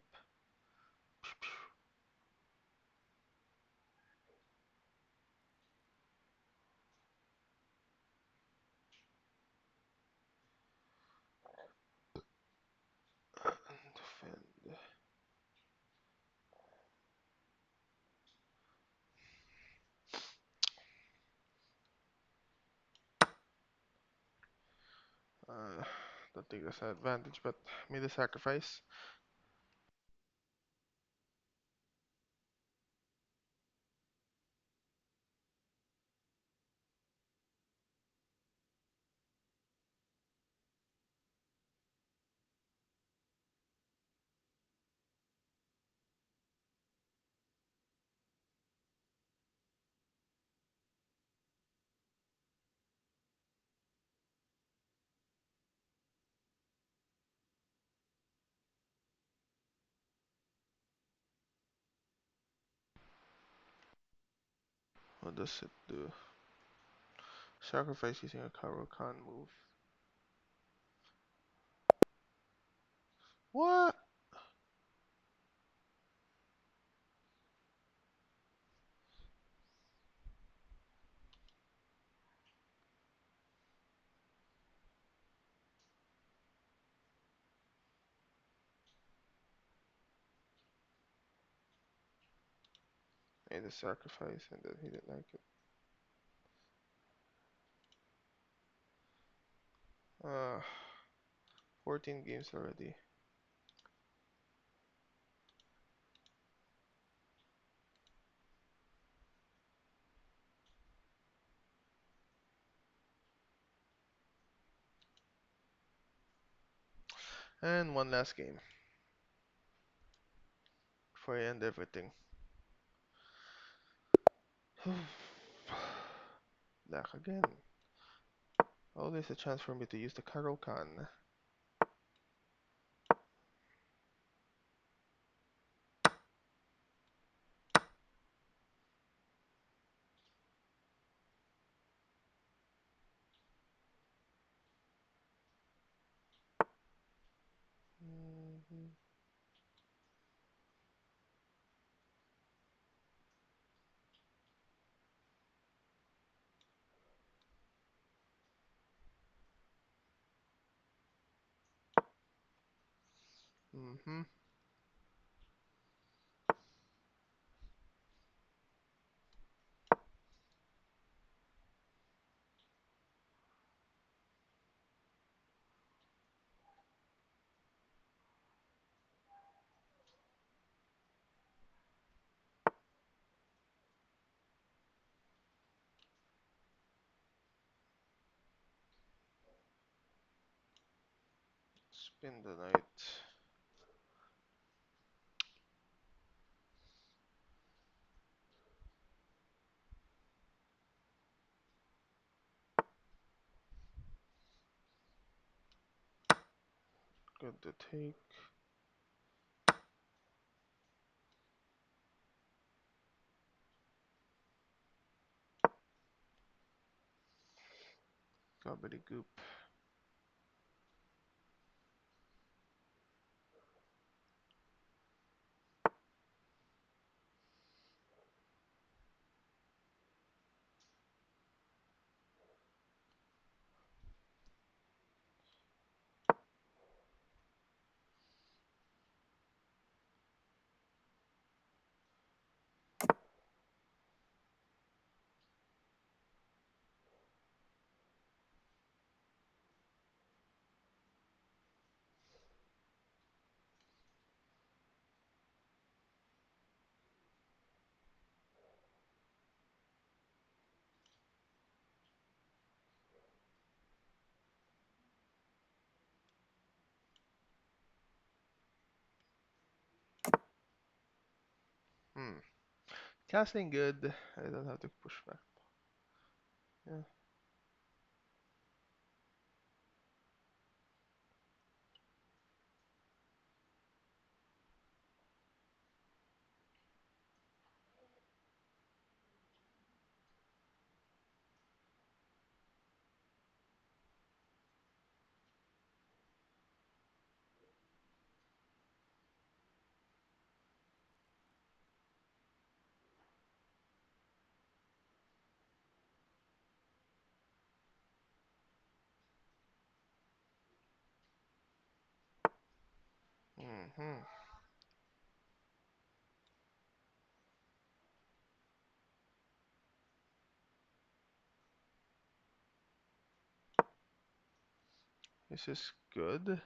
Defend. Don't think that's an advantage, but made a sacrifice. What does it do? Sacrifice using a caro-kann move. What? Made a sacrifice and then he didn't like it. 14 games already. And one last game before I end everything. Black again. Always a chance for me to use the caro-kann. Mhm. Mhm. Spin the night. Good to take. Gobbly goop. Hmm. Casting good. I don't have to push back. Yeah. Hmm. This is good.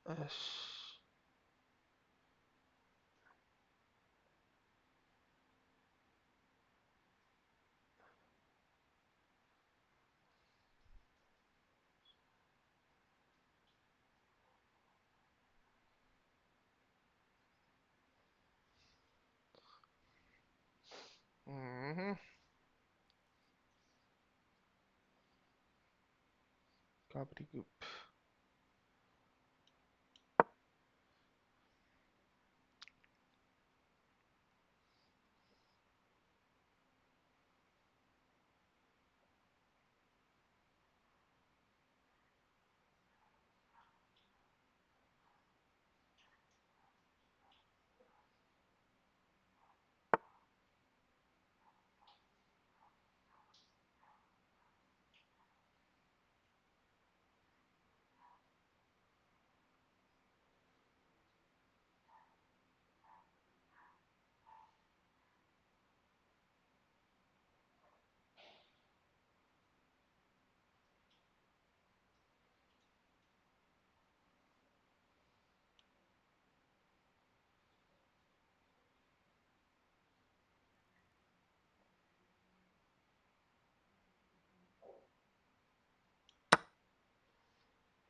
Yes. Mm-hmm. Gobbledygook.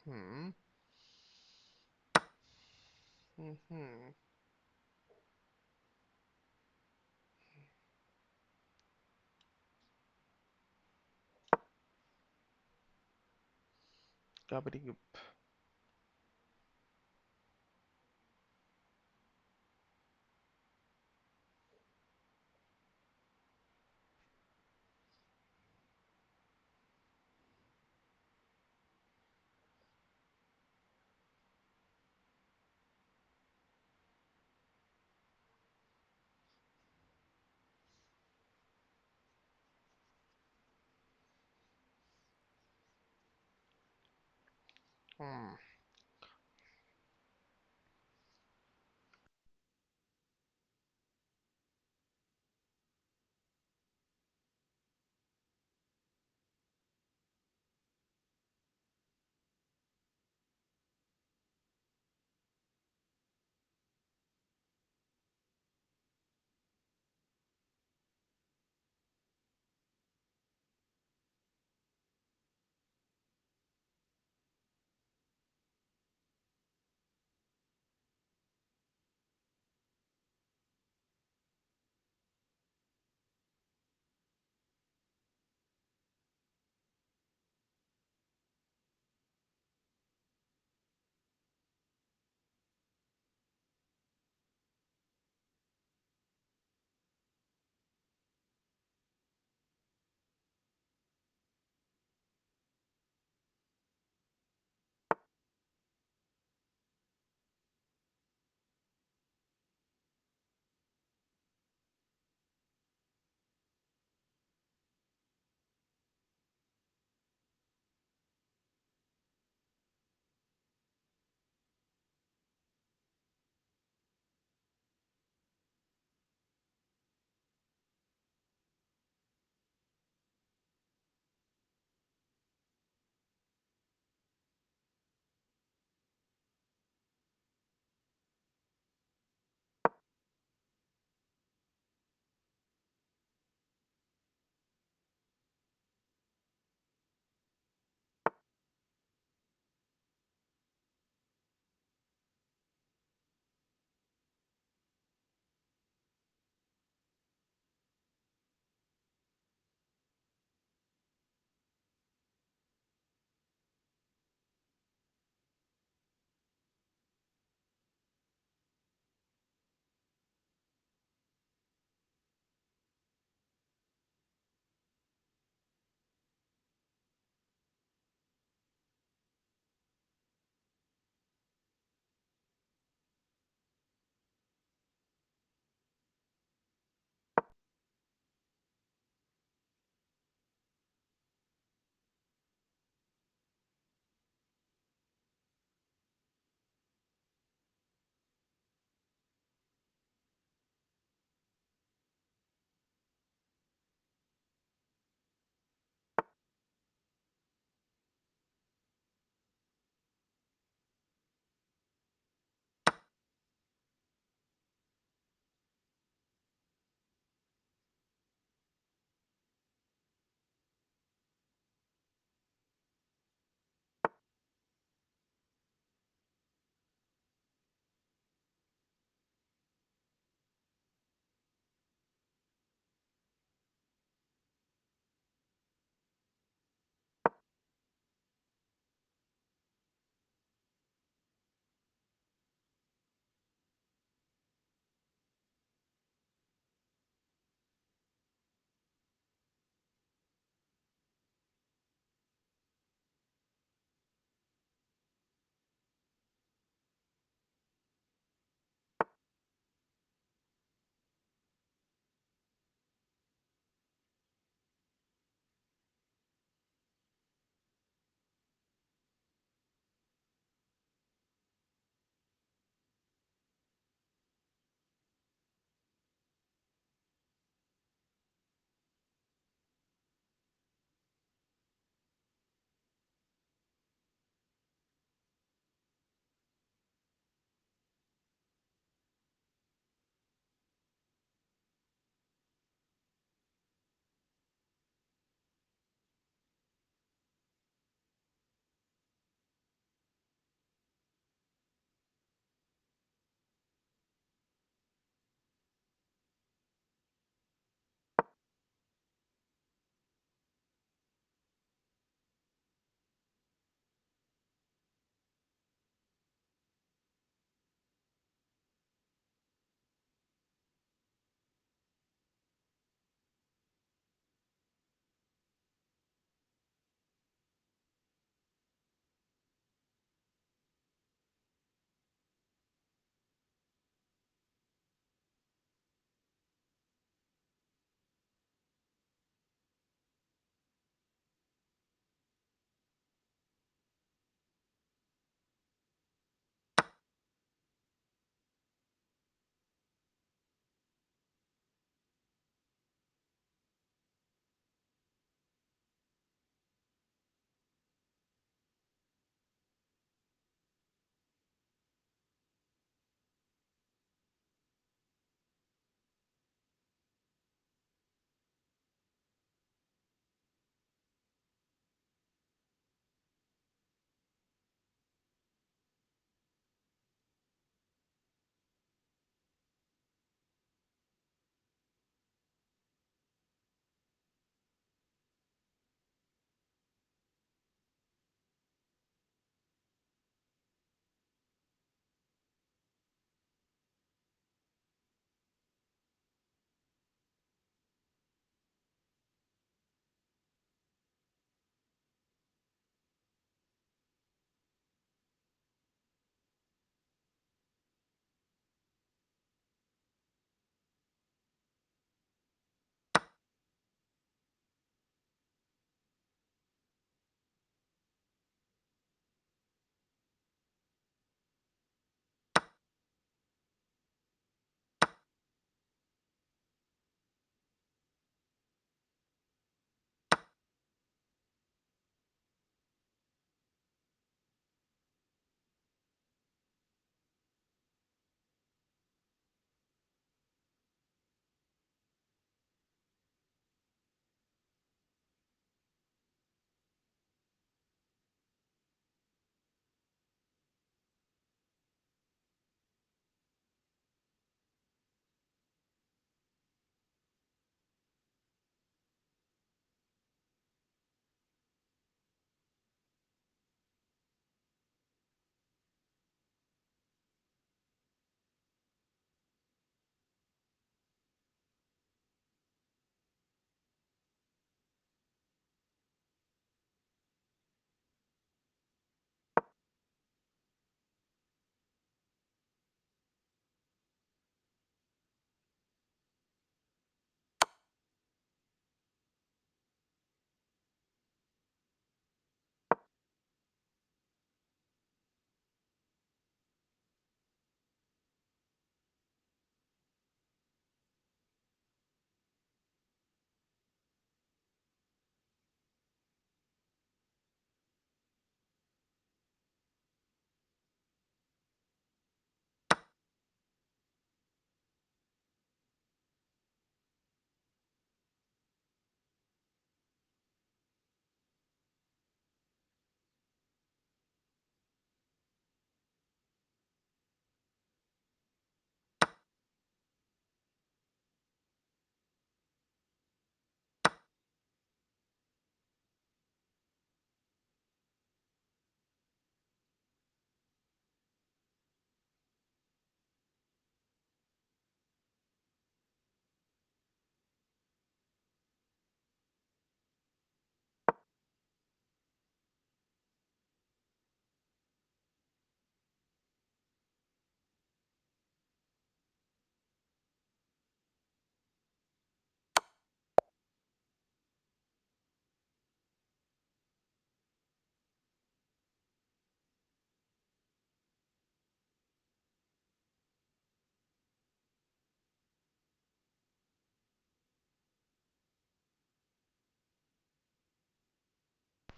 Hmm. Mm-hmm. Gobbledygook. Hmm.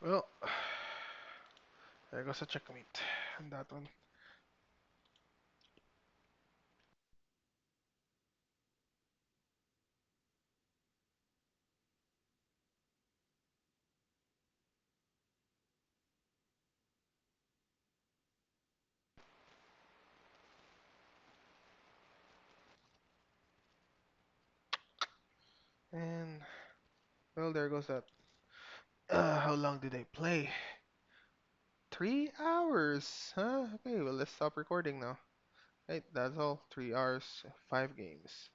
Well, there goes a checkmate on that one. And well, there goes that. How long did they play? 3 hours, huh? Okay, well let's stop recording now. Right, that's all. 3 hours, 5 games.